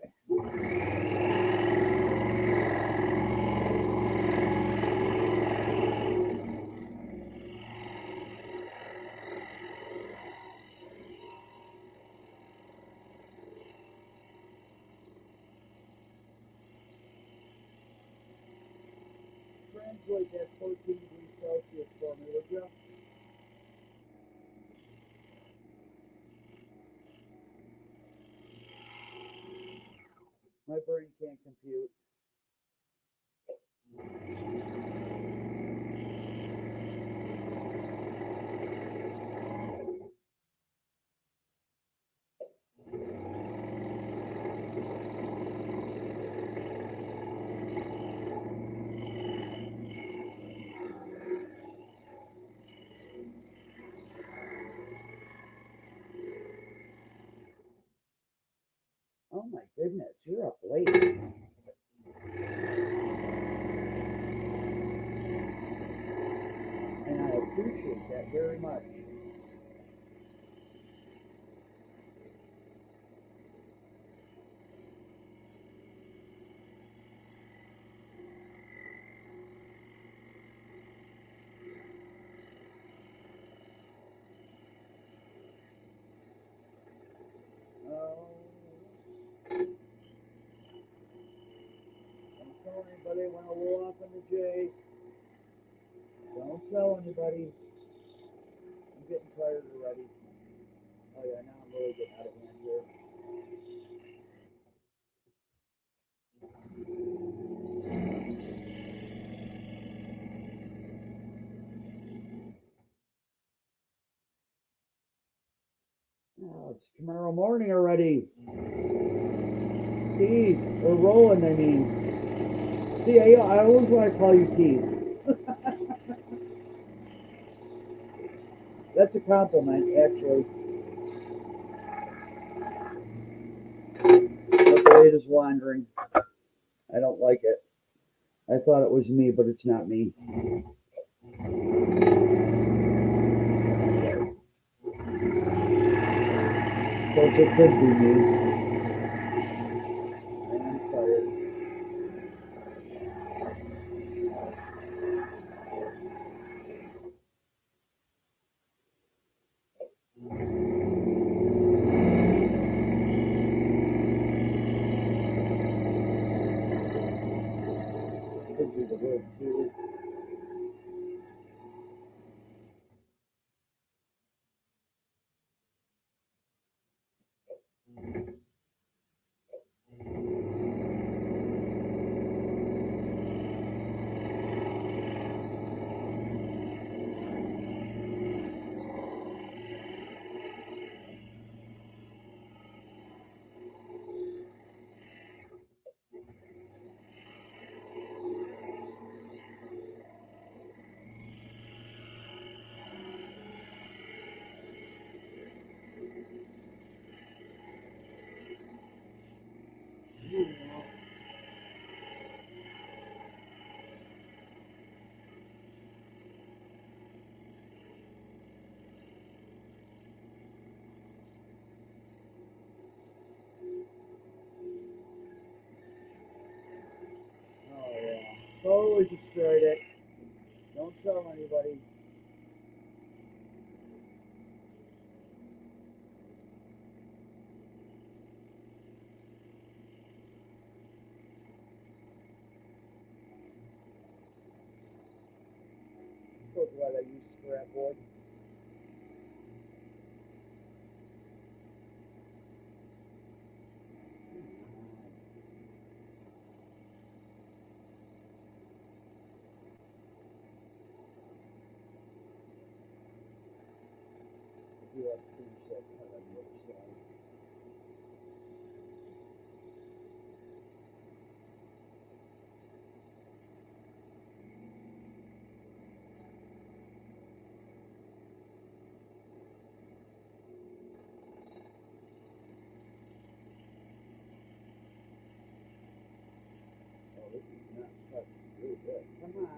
Translate that 14 degrees Celsius for me, would you? My brain can't compute. Oh my goodness, you're up late. And I appreciate that very much. Don't tell anybody when I roll off in the J. Don't tell anybody. I'm getting tired already. Oh yeah, now I'm really getting out of hand here. Oh, it's tomorrow morning already. Keith, or Roland, I mean. See, I always want to call you Keith. That's a compliment, actually. The blade is wandering. I don't like it. I thought it was me, but it's not me. Of course, it could be me. I'm tired. Could be the wood, too. Oh, yeah. Totally destroyed it. Don't tell anybody. So glad I used scrap wood. I do have to finish that cut on the other side. Oh, this is not cut really good. Come on.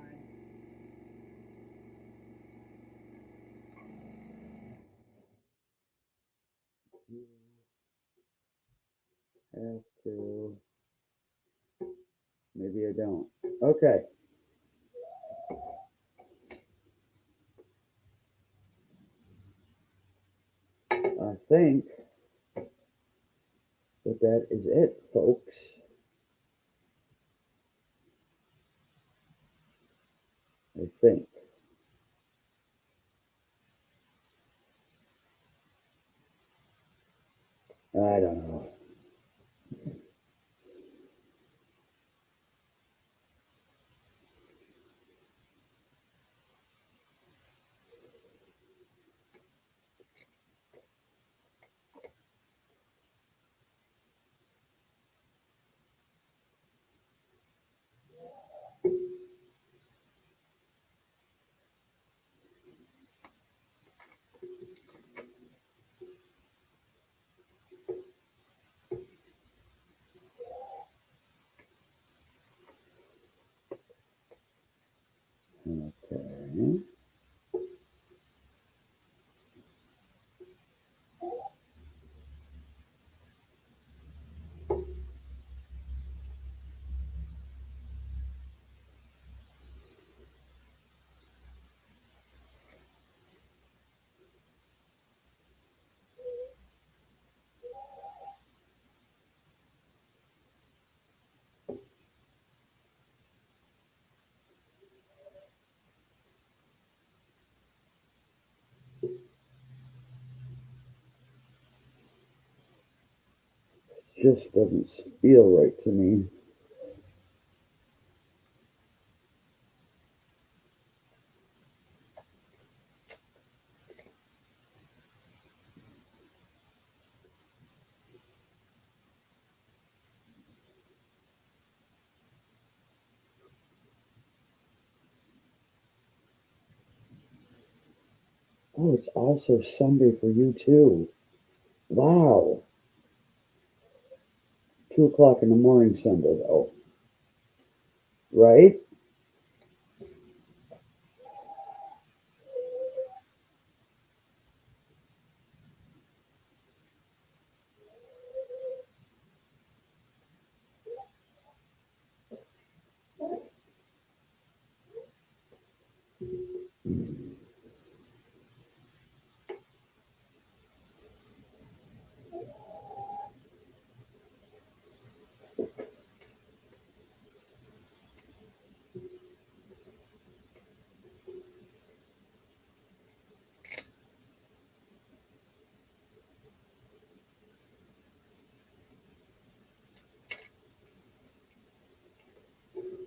Have to. Maybe I don't. Okay. I think that is it, folks. I think. I don't know. Okay. Just doesn't feel right to me. Oh, it's also Sunday for you too. Wow. 2 o'clock in the morning Sunday though. Right?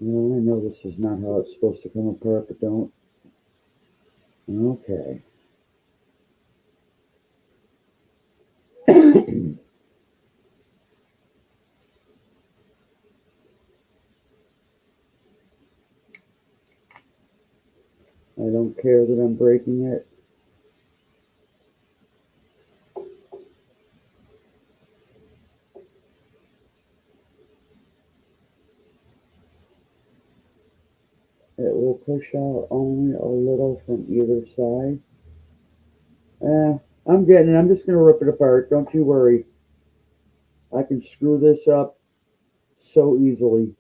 Well, I know this is not how it's supposed to come apart, but don't. Okay. I don't care that I'm breaking it. It will push out only a little from either side. I'm getting it. I'm just going to rip it apart. Don't you worry. I can screw this up so easily.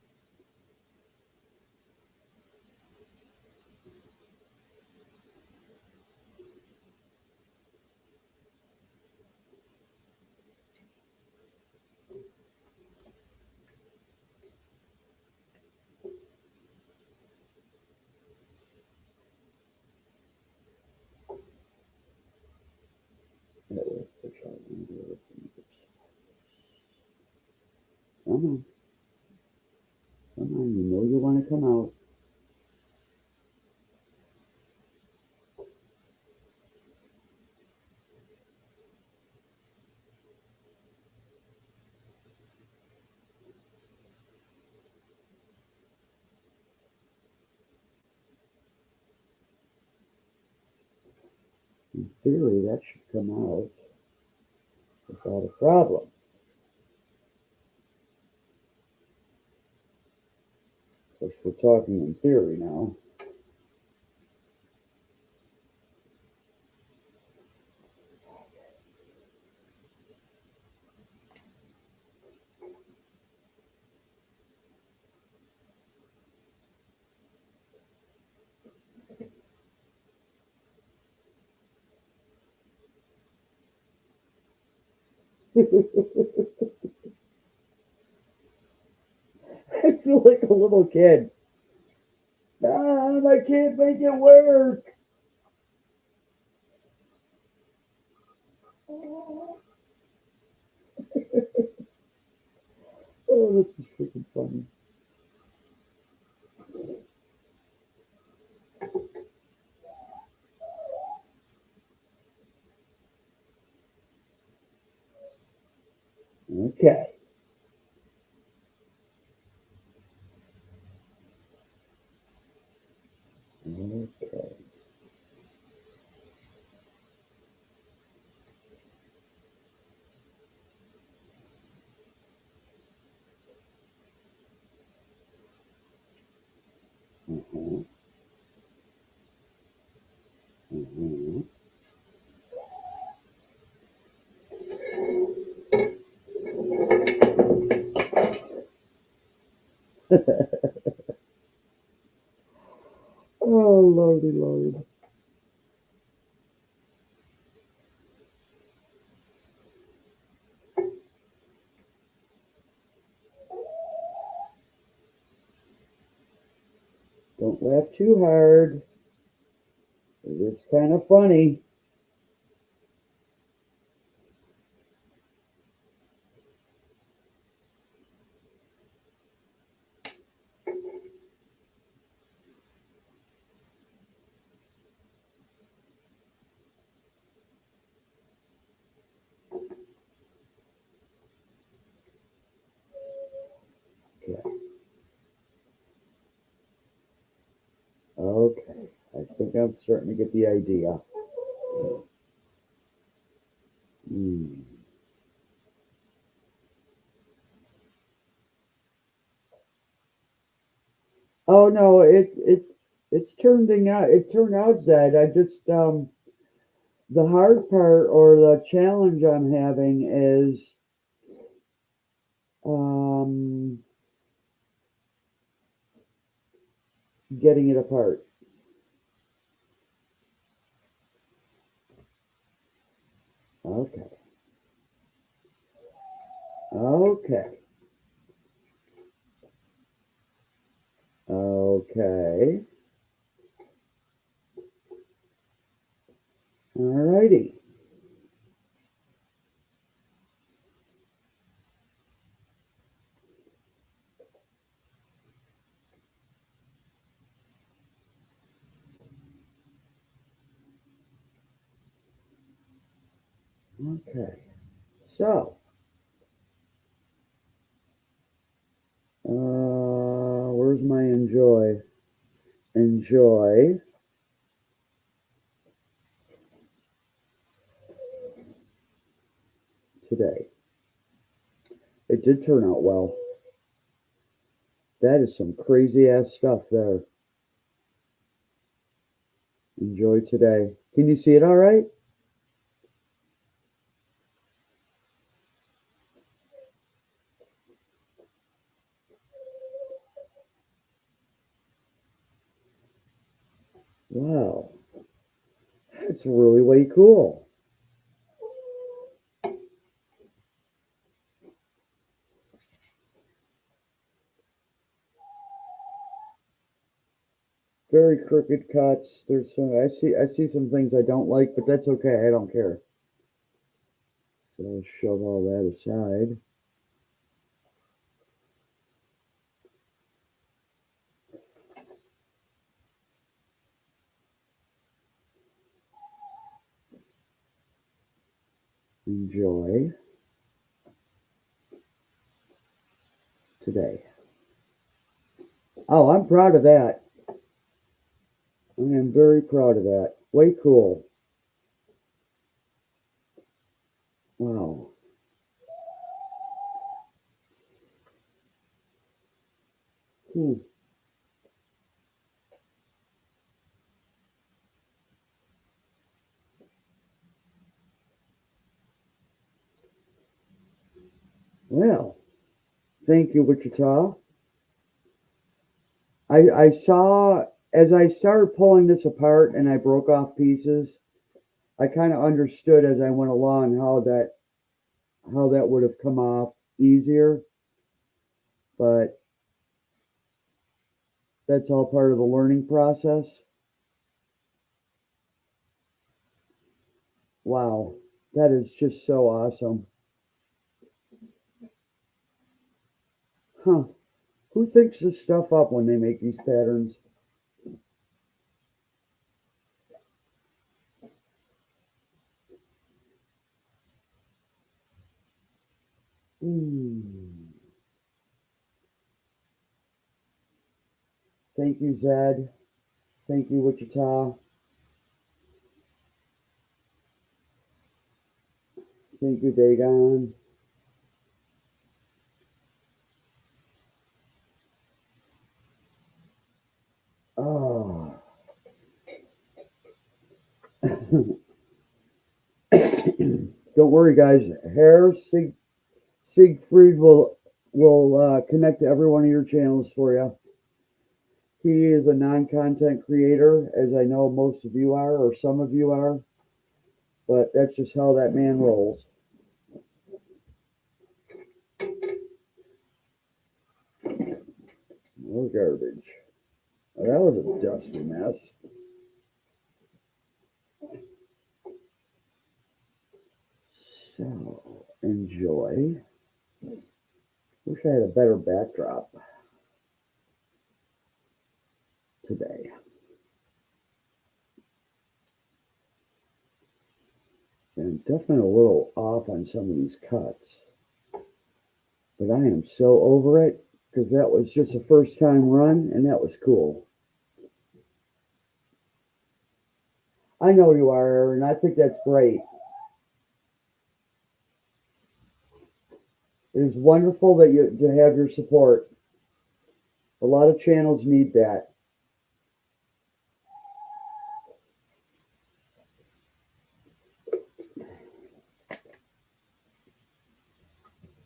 It will push out only a little from either side. Come on. Come on. You know you want to come out. In theory, that should come out without a problem. Of course, we're talking in theory now. I feel like a little kid. Mom, I can't make it work. Oh, this is freaking funny. Okay. Okay. Mhm. Mhm. Oh, lordy, lord. Don't laugh too hard. It's kind of funny. Okay. Okay. I think I'm starting to get the idea. Hmm. Oh no, it's turning out. It turned out, Zed. I just the hard part or the challenge I'm having is um getting it apart. Okay. Okay. Okay. Alrighty. Okay. So, where's my enjoy? Enjoy today. It did turn out well. That is some crazy ass stuff there. Enjoy today. Can you see it all right? Wow. That's really way cool. Very crooked cuts. There's some I see some things I don't like, but that's okay. I don't care. So shove all that aside. Enjoy today. Oh, I'm proud of that. I am very proud of that. Way cool. Wow. Hmm. Well, thank you, Wichita. I saw as I started pulling this apart and I broke off pieces, I kind of understood as I went along how that how that would have come off easier, but that's all part of the learning process. Wow, that is just so awesome. Huh. Who thinks this stuff up when they make these patterns? Hmm. Thank you, Zed. Thank you, Wichita. Thank you, Dagon. Oh. Don't worry, guys. Siegfried will connect to every one of your channels for you. He is a non-content creator, as I know most of you are, or some of you are, but that's just how that man rolls. More garbage. Oh, that was a dusty mess. So, enjoy. Wish I had a better backdrop today. And definitely a little off on some of these cuts. But I am so over it because that was just a first time run and that was cool. I know you are, Aaron. I think that's great. It is wonderful that you to have your support. A lot of channels need that.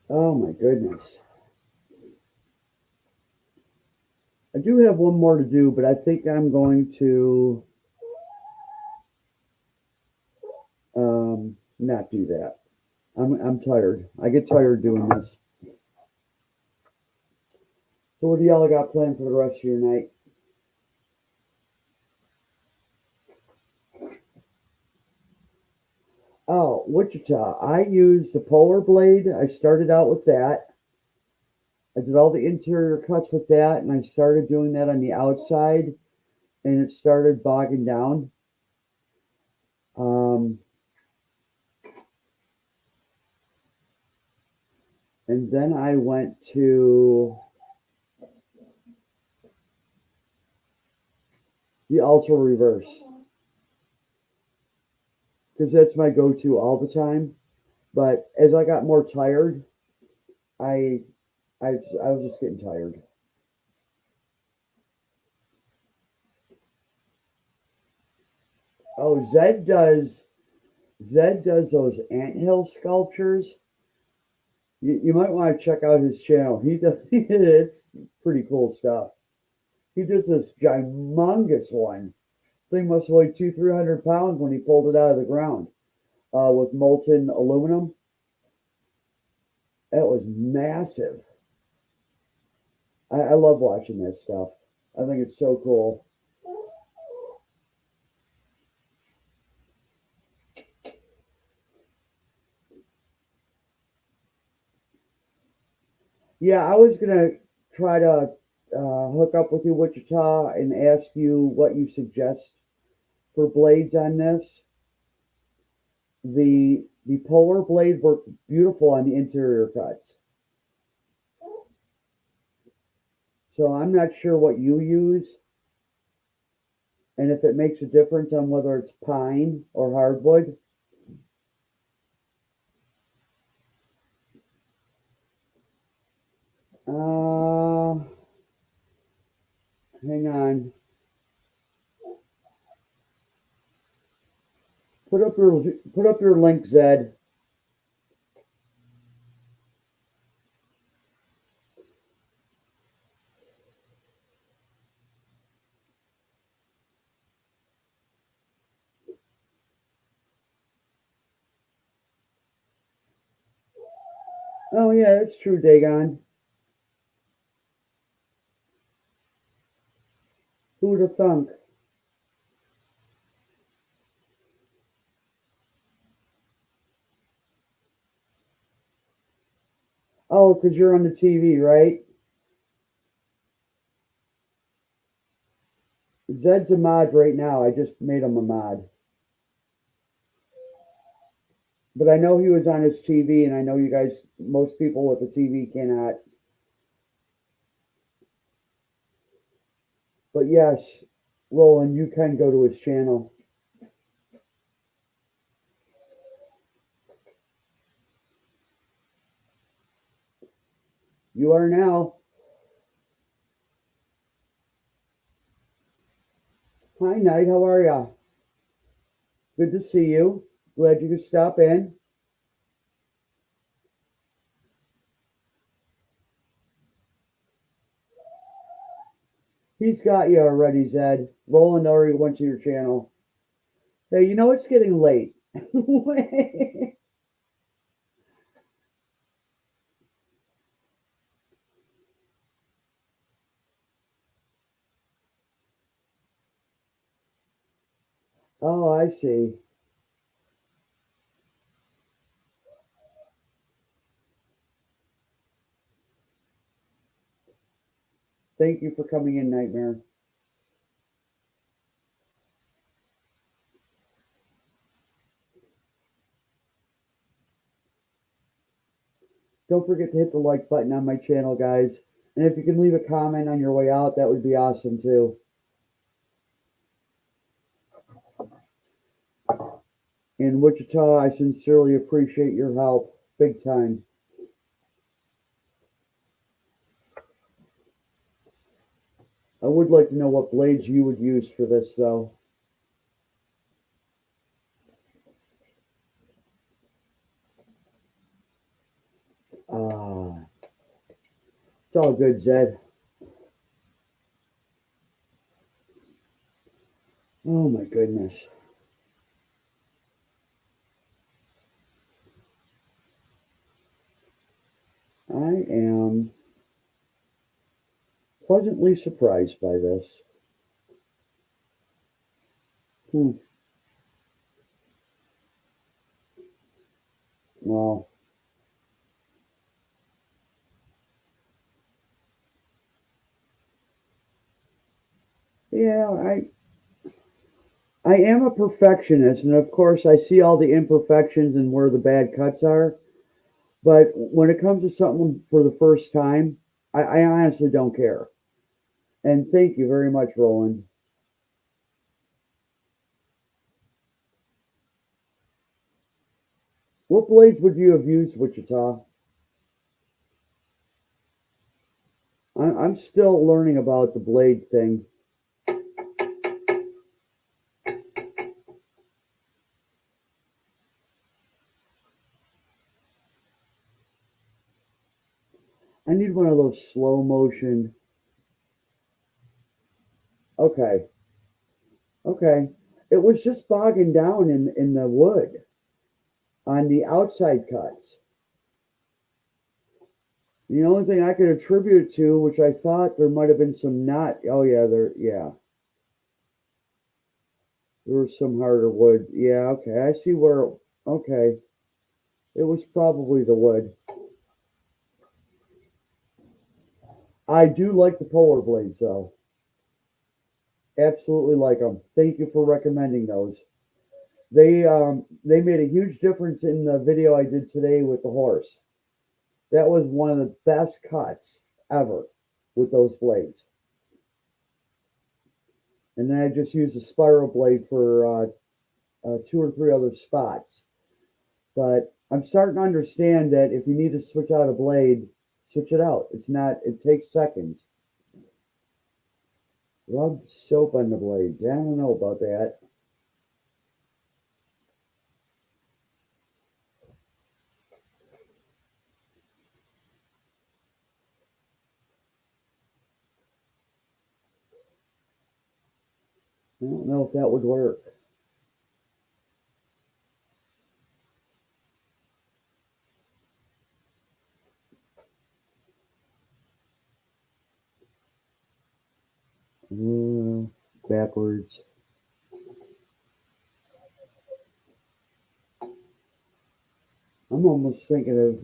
Oh my goodness. I do have one more to do, but I think I'm going to not do that. I'm tired. I get tired doing this. So what do y'all got planned for the rest of your night? Oh, Wichita. I used the polar blade. I started out with that. I did all the interior cuts with that, and I started doing that on the outside, and it started bogging down. Um, and then I went to the Ultra Reverse because that's my go-to all the time. But as I got more tired, I I was just getting tired. Oh, Zed does those anthill sculptures. You might want to check out his channel. He does it's pretty cool stuff. He does this gigantous one. Thing must weigh 300 pounds when he pulled it out of the ground with molten aluminum. That was massive. I love watching that stuff. I think it's so cool. Yeah, I was gonna try to hook up with you, Wichita, and ask you what you suggest for blades on this. The polar blade worked beautiful on the interior cuts. So I'm not sure what you use and if it makes a difference on whether it's pine or hardwood. Uh, hang on. Put up your link, Zed. Oh yeah, that's true, Dagon. Who'd have thunk? Oh, because you're on the TV, right? Zed's a mod right now. I just made him a mod. But I know he was on his TV, and I know you guys, most people with a TV cannot. But yes, Roland, you can go to his channel. You are now. Hi, Knight. How are ya? Good to see you. Glad you could stop in. He's got you already, Zed. Roland already went to your channel. Hey, you know it's getting late. Oh, I see. Thank you for coming in, Nightmare. Don't forget to hit the like button on my channel, guys. And if you can leave a comment on your way out, that would be awesome too. In Wichita, I sincerely appreciate your help. Big time. I would like to know what blades you would use for this, though. Ah, it's all good, Zed. Oh my goodness. I am pleasantly surprised by this. Hmm. Well, yeah, I am a perfectionist, and of course, I see all the imperfections and where the bad cuts are. But when it comes to something for the first time, I honestly don't care. And thank you very much, Roland. What blades would you have used, Wichita? I'm still learning about the blade thing. I need one of those slow motion. Okay, okay. It was just bogging down in the wood on the outside cuts. The only thing I could attribute it to, which I thought there might have been some knot. Oh yeah, yeah, there was some harder wood. Yeah, okay. I see where. Okay, it was probably the wood. I do like the polar blades though. Absolutely like them. Thank you for recommending those. They made a huge difference in the video I did today with the horse. That was one of the best cuts ever with those blades. And then I just used a spiral blade for two or three other spots. But I'm starting to understand that if you need to switch out a blade, switch it out. It's not. It takes seconds. Rub soap on the blades. I don't know about that. I don't know if that would work. backwards. I'm almost thinking of,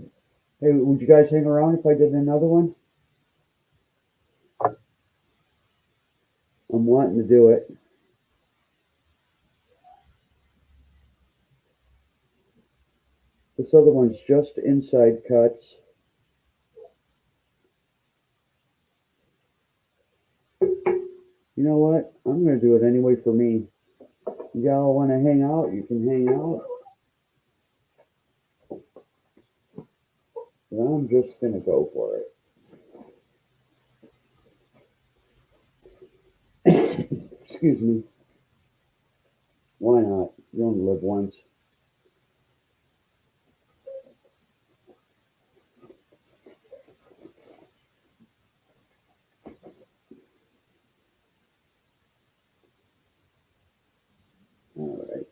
hey, would you guys hang around if I did another one? I'm wanting to do it. This other one's just inside cuts. You know what? I'm going to do it anyway for me. Y'all want to hang out? You can hang out. But I'm just going to go for it. Excuse me. Why not? You only live once. All right.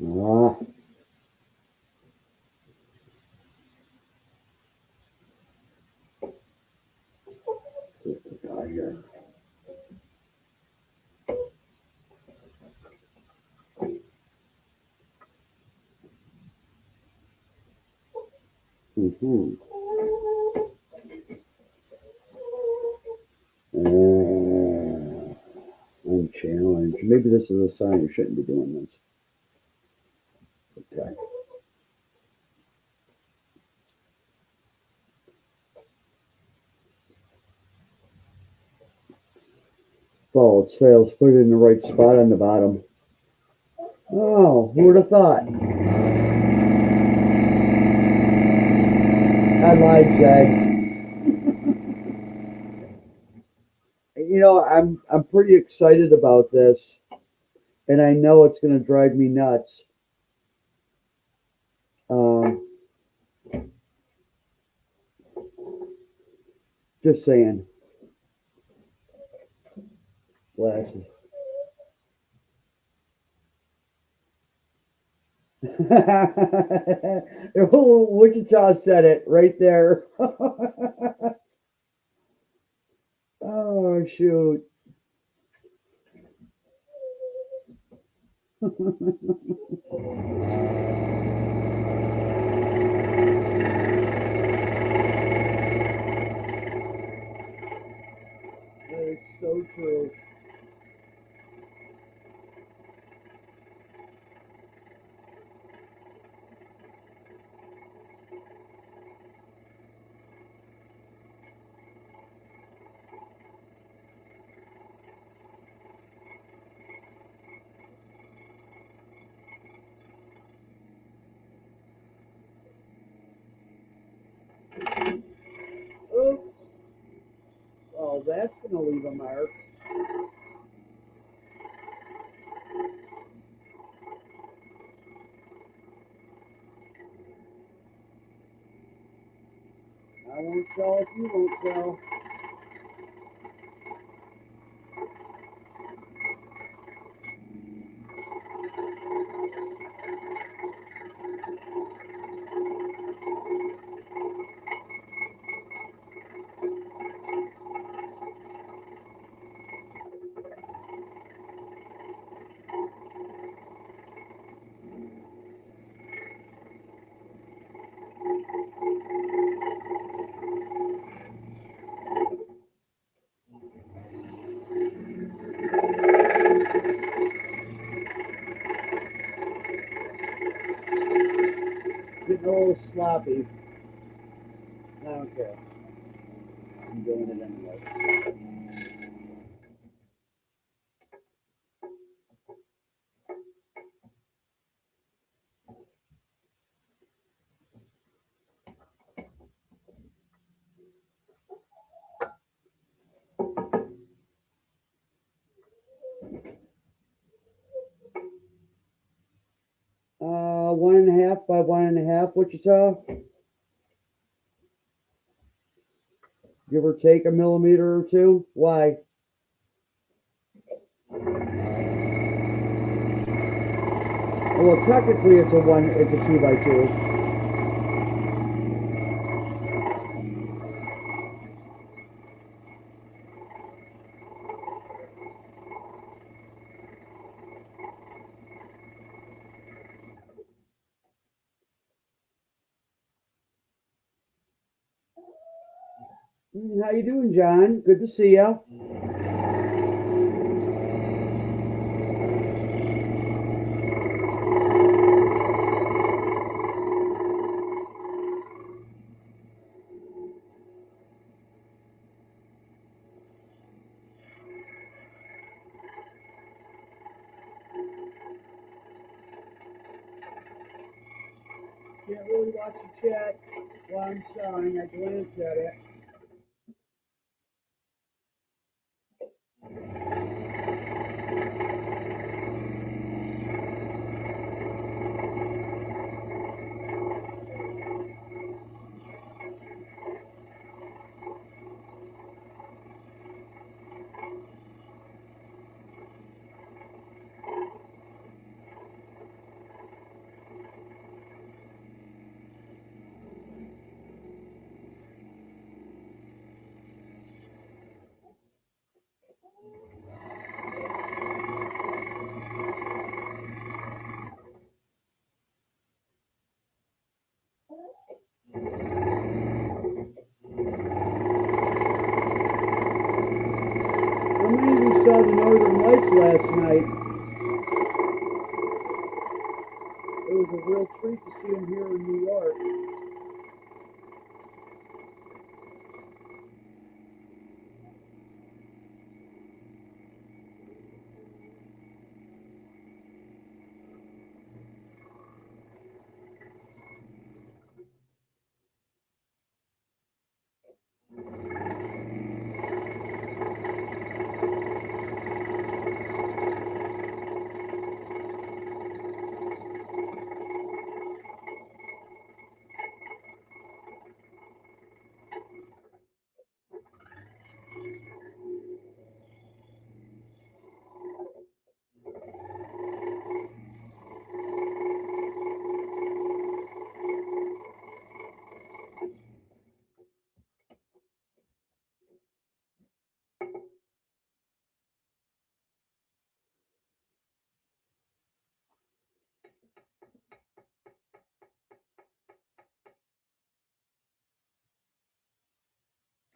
Ah. Let's see what we got here. Mm-hmm. I'm challenged. Maybe this is a sign you shouldn't be doing this. Okay. False, fails. Put it in the right spot on the bottom. Oh, who would have thought? I lied, Zed. You know, I'm pretty excited about this, and I know it's going to drive me nuts. Um, just saying. Glasses. Wichita said it right there. Oh, shoot. That is so true. Oops. Oh, that's going to leave a mark. I won't tell if you won't tell. Getting a little sloppy. I don't care. I'm doing it anyway. 1.5 by 1.5, Wichita. Give or take a millimeter or two. Why? Well, technically it's a 2 by 2. How you doing, John? Good to see you. Can't really watch the chat while I'm sawing. I glanced at it. How many of you saw the Northern Lights last night? It was a real treat to see them here in New York.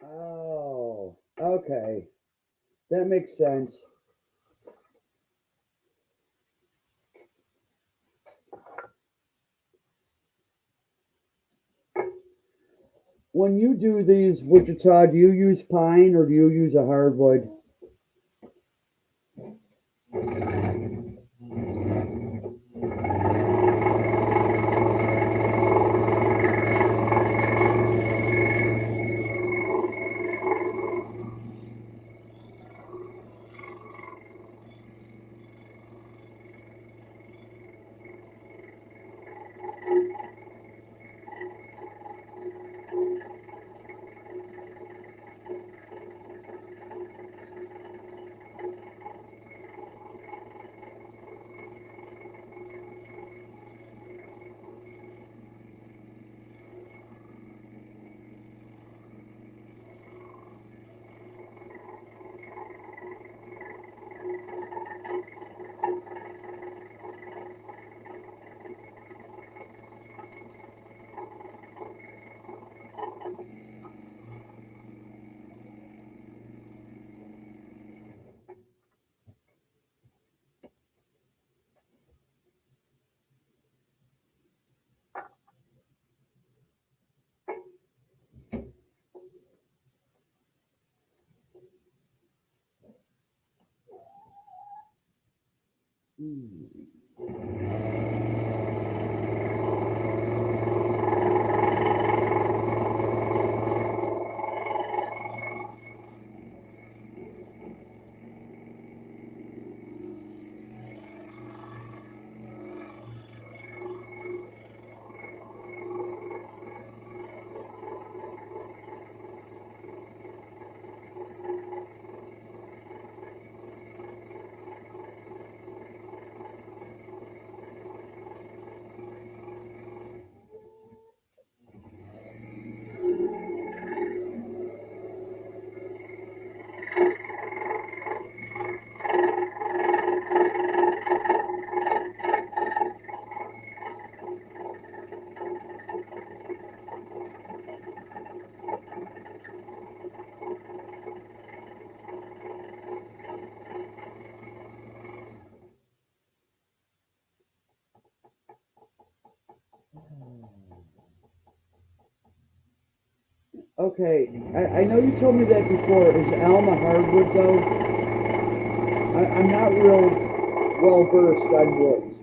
Oh, okay. That makes sense. When you do these, Wichita, do you use pine or do you use a hardwood? Okay, I know you told me that before. Is elm a hardwood though? I'm not real well versed on woods.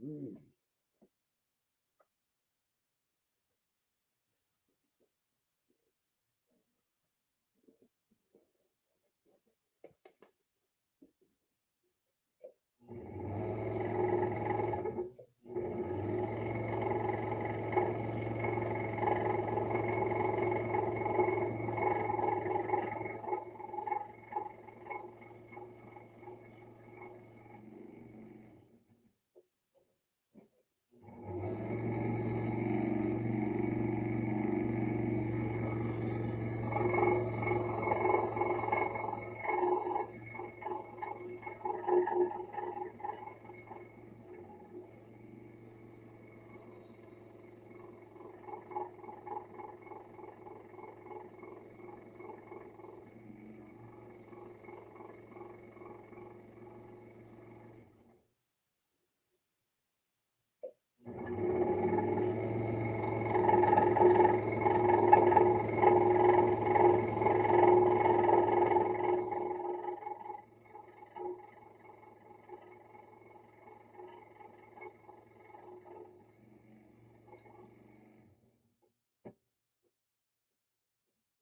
Mm.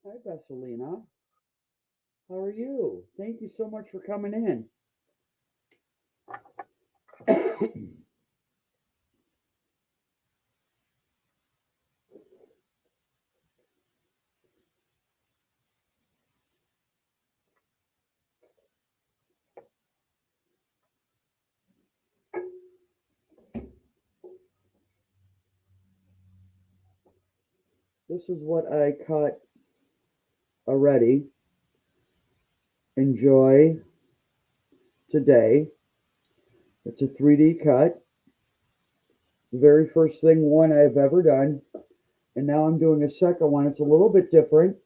Hi, Vesselina. How are you? Thank you so much for coming in. This is what I cut already. Enjoy today. It's a 3D cut. The very first one I've ever done. And now I'm doing a second one. It's a little bit different.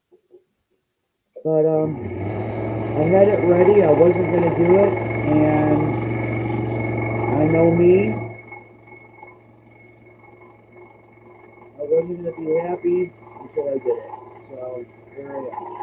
But I had it ready. I wasn't going to do it. And I know me. I wasn't going to be happy until I did it. So here I am.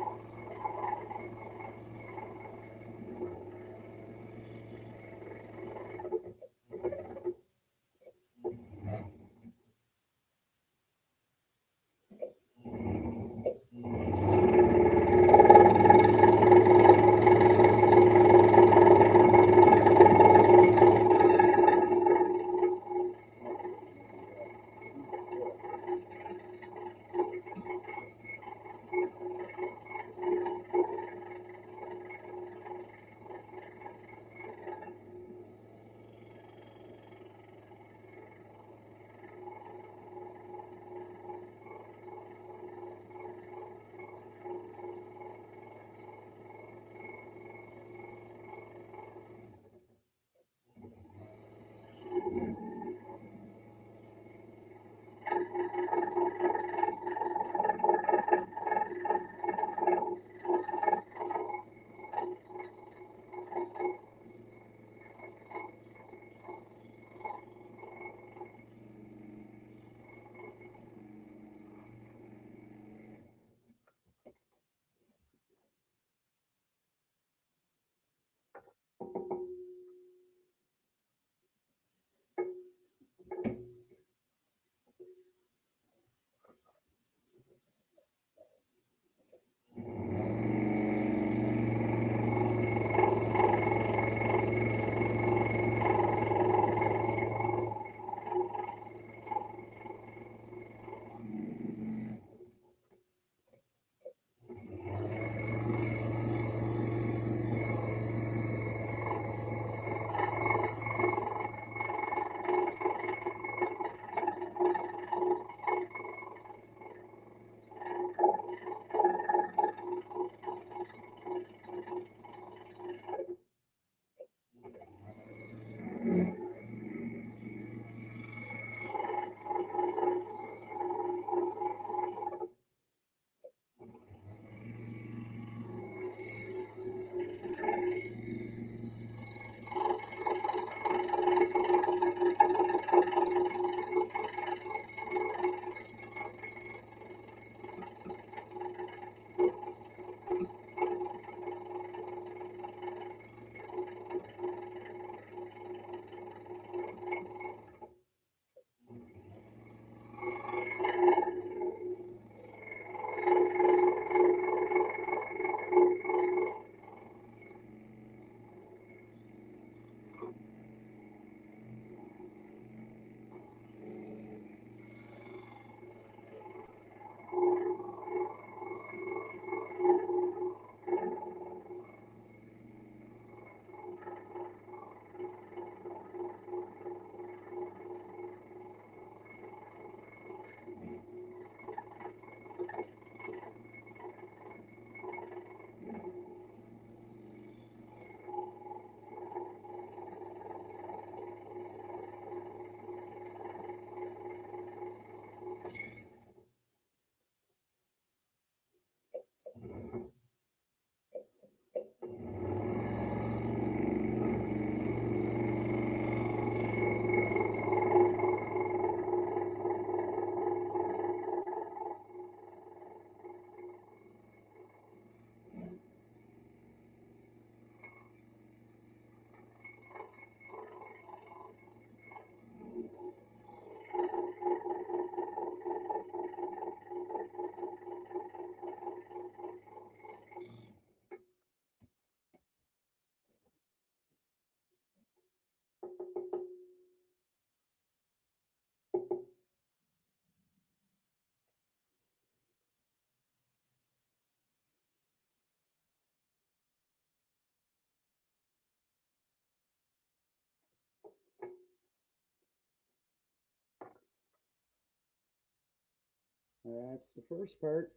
That's the first part.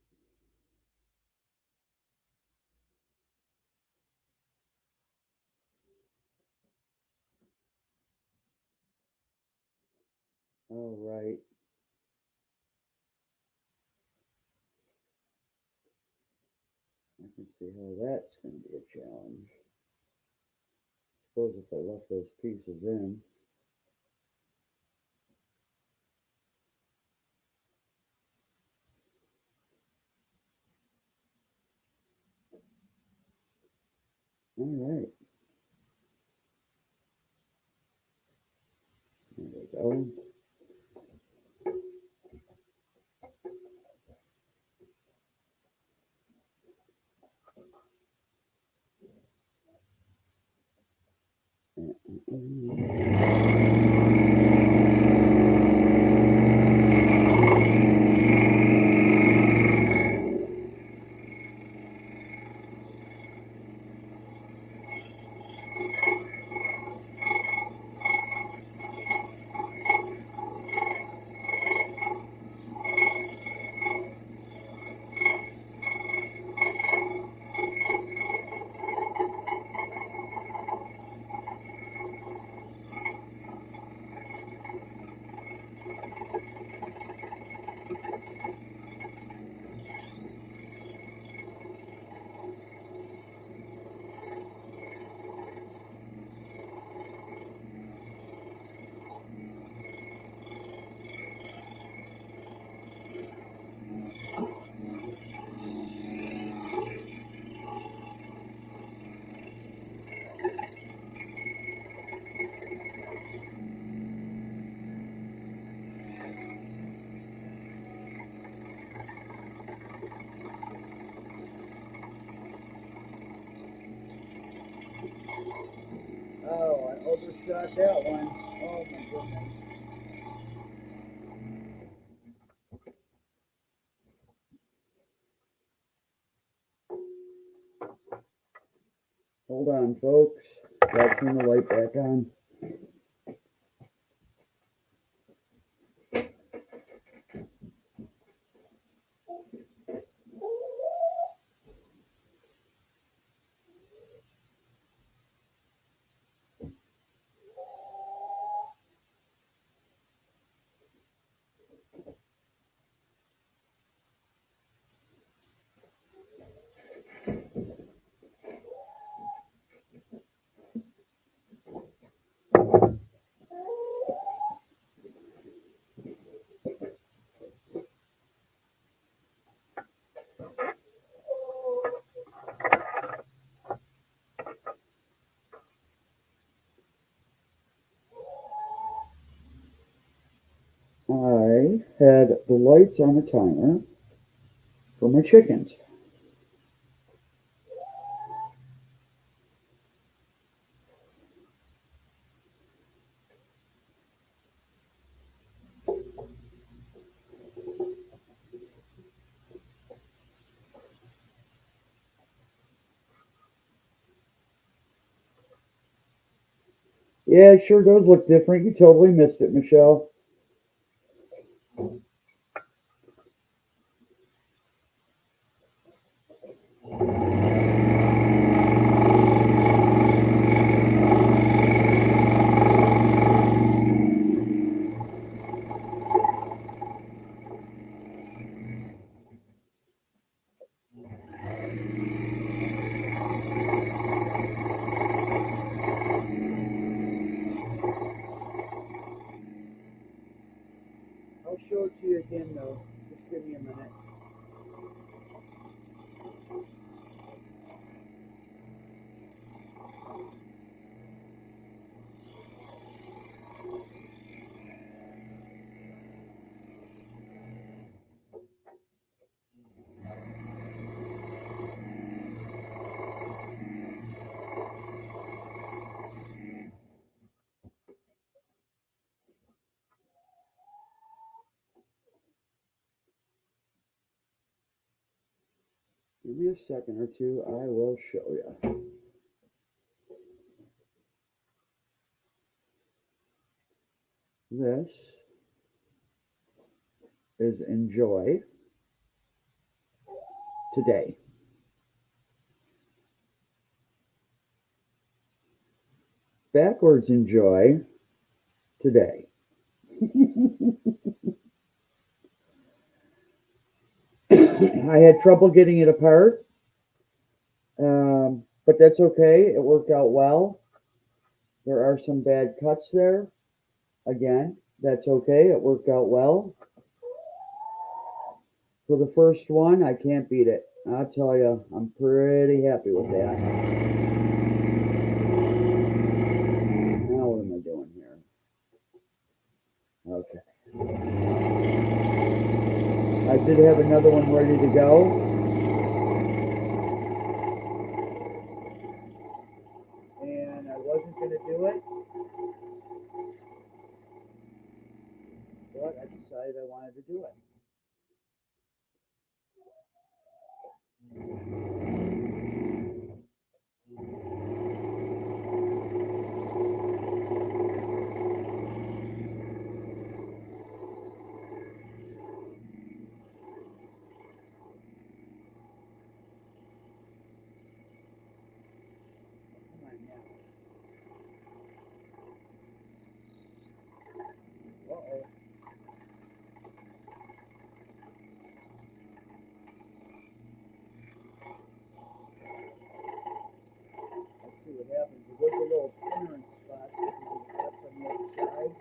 All right. I can see how that's going to be a challenge. Suppose if I left those pieces in. All right. There we go. Oh, I overshot that one. Oh my goodness. Hold on, folks. Gotta turn the light back on. I had the lights on a timer for my chickens. Yeah, it sure does look different. You totally missed it, Michelle. I'll show it to you again, though. Just give me a minute. Give me a second or two. I will show you. This is Enjoy. today. Backwards in joy today. I had trouble getting it apart, but that's okay. It worked out well. There are some bad cuts there. Again, that's okay. It worked out well. For the first one, I can't beat it. I'll tell you, I'm pretty happy with that. Now, what am I doing here? Okay. I did have another one ready to go. And I wasn't going to do it. But I decided I wanted to do it. Come on now. Uh-oh. Let's see what happens. It was a little clearance spot because of the cuts on the other side.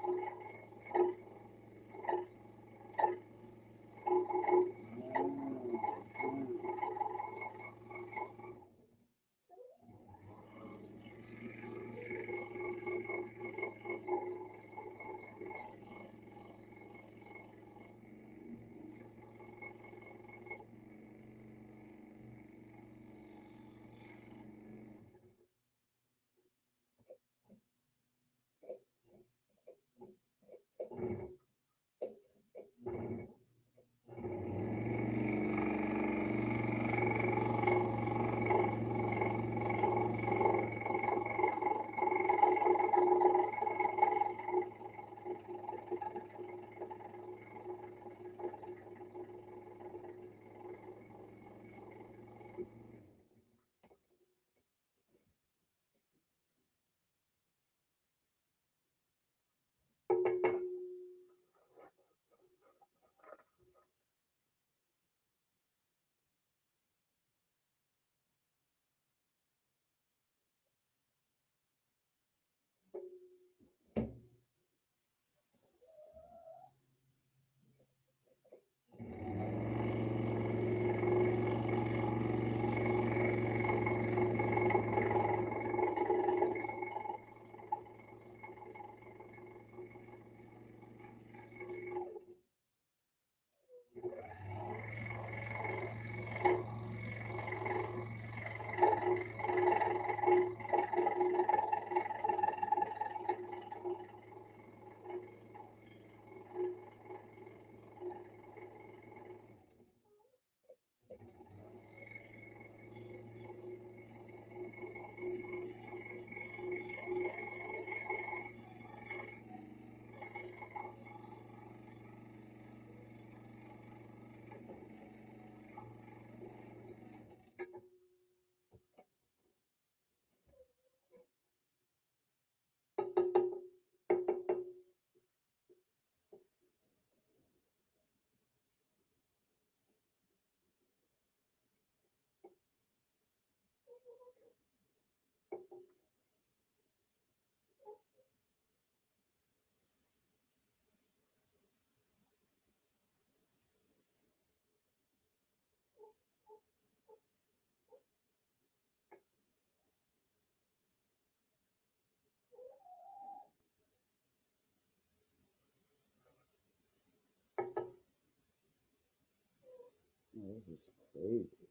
Oh, this is crazy.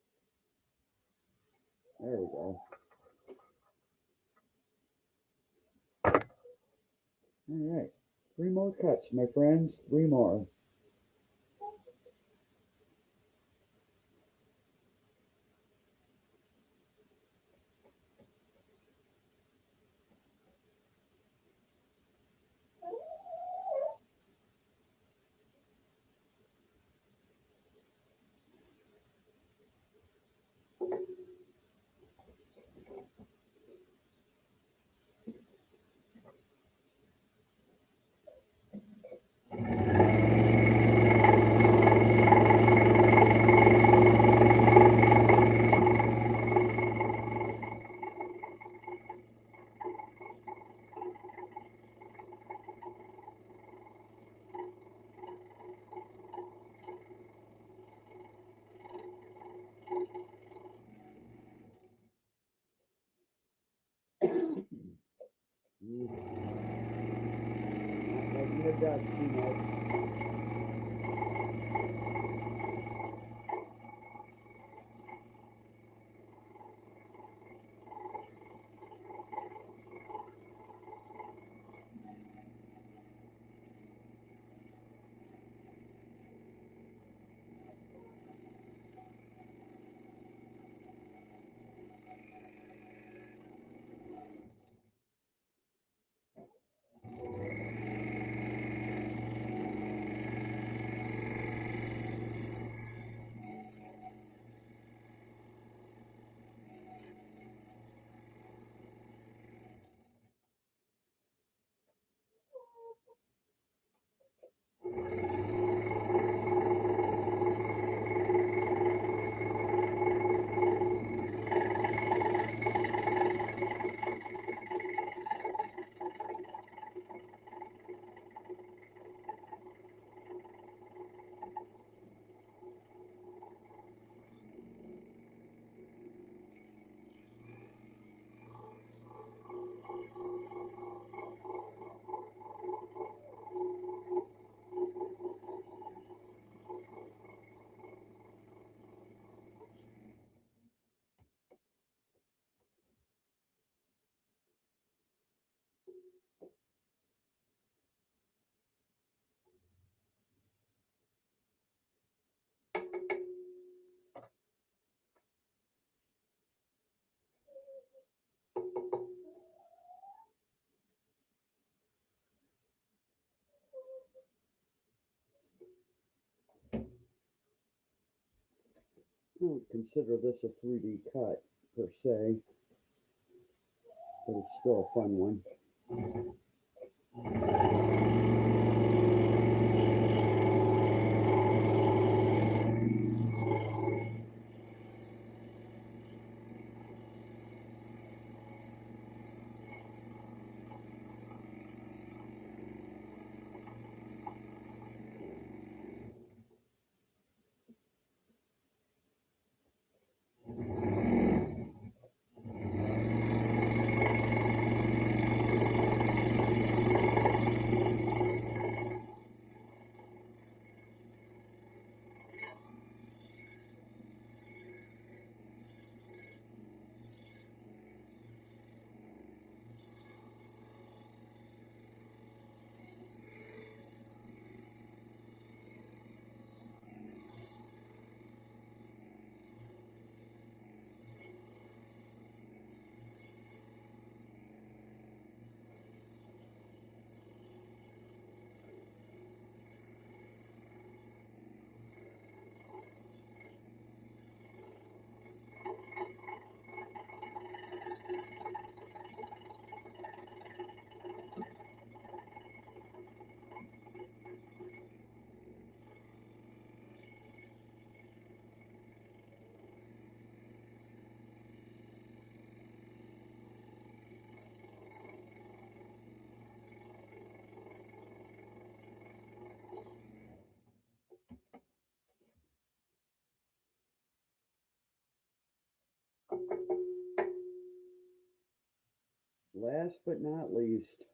There we go. All right. 3 more cuts, my friends. 3 more. best, you know. I don't consider this a 3D cut per se, but it's still a fun one. Last but not least,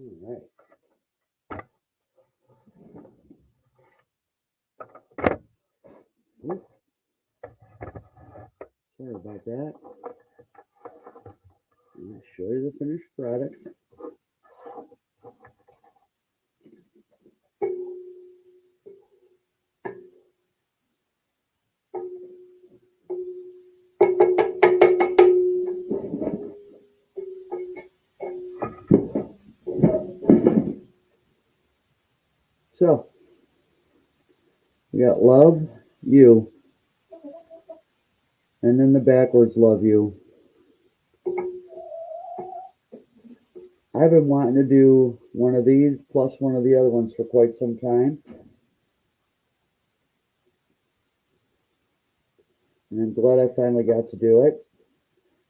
All right. Sorry about that. I'll show you the finished product. So, we got love, you, and then the backwards love you. I've been wanting to do one of these plus one of the other ones for quite some time. And I'm glad I finally got to do it.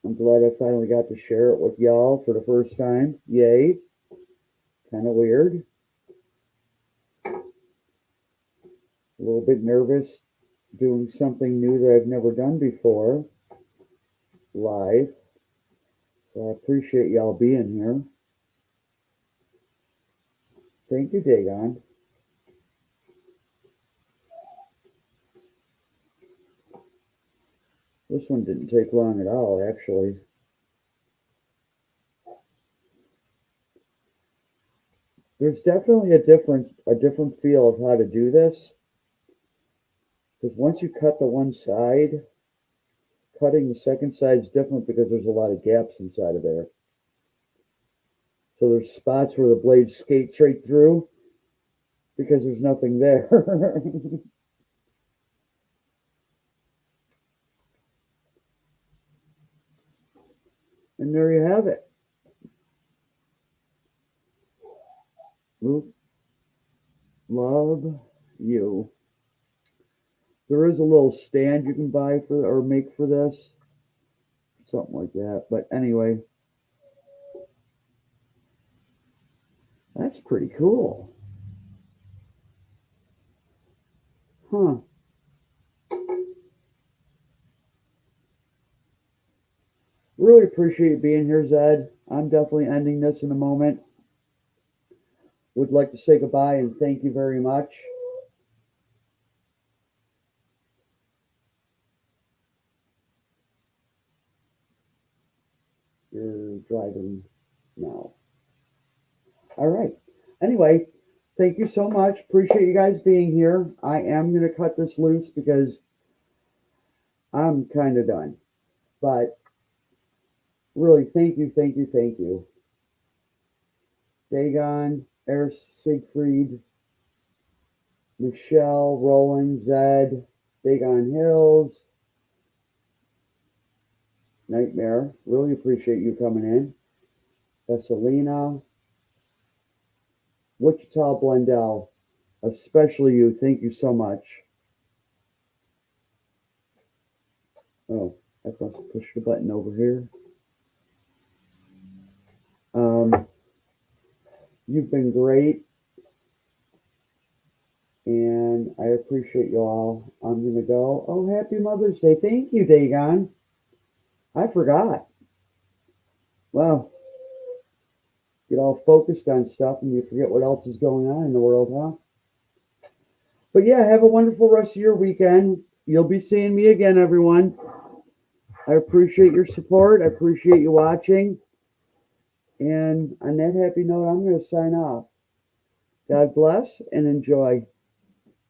I'm glad I finally got to share it with y'all for the first time. Yay. Kind of weird. A little bit nervous doing something new that I've never done before live. So I appreciate y'all being here. Thank you, Dagon. This one didn't take long at all, actually. There's definitely a different feel of how to do this. Because once you cut the one side, cutting the second side is different because there's a lot of gaps inside of there. So there's spots where the blade skates right through because there's nothing there. And there you have it. Love you. There is a little stand you can buy for or make for this. Something like that. But anyway, that's pretty cool. Huh. Really appreciate you being here, Zed. I'm definitely ending this in a moment. Would like to say goodbye and thank you very much. You're driving now. All right. Anyway, thank you so much. Appreciate you guys being here. I am going to cut this loose because I'm kind of done. But really, thank you. Dagon, Air Siegfried, Michelle, Roland, Zed, Dagon Hills, Nightmare. Really appreciate you coming in. Vesselina, Wichita Blendell, especially you. Thank you so much. Oh, I must have pushed the button over here. You've been great, and I appreciate you all. I'm going to go. Oh, happy Mother's Day. Thank you, Dagon. I forgot. Well, get all focused on stuff and you forget what else is going on in the world, huh? But yeah, have a wonderful rest of your weekend. You'll be seeing me again, everyone. I appreciate your support. I appreciate you watching. And on that happy note, I'm going to sign off. God bless and enjoy.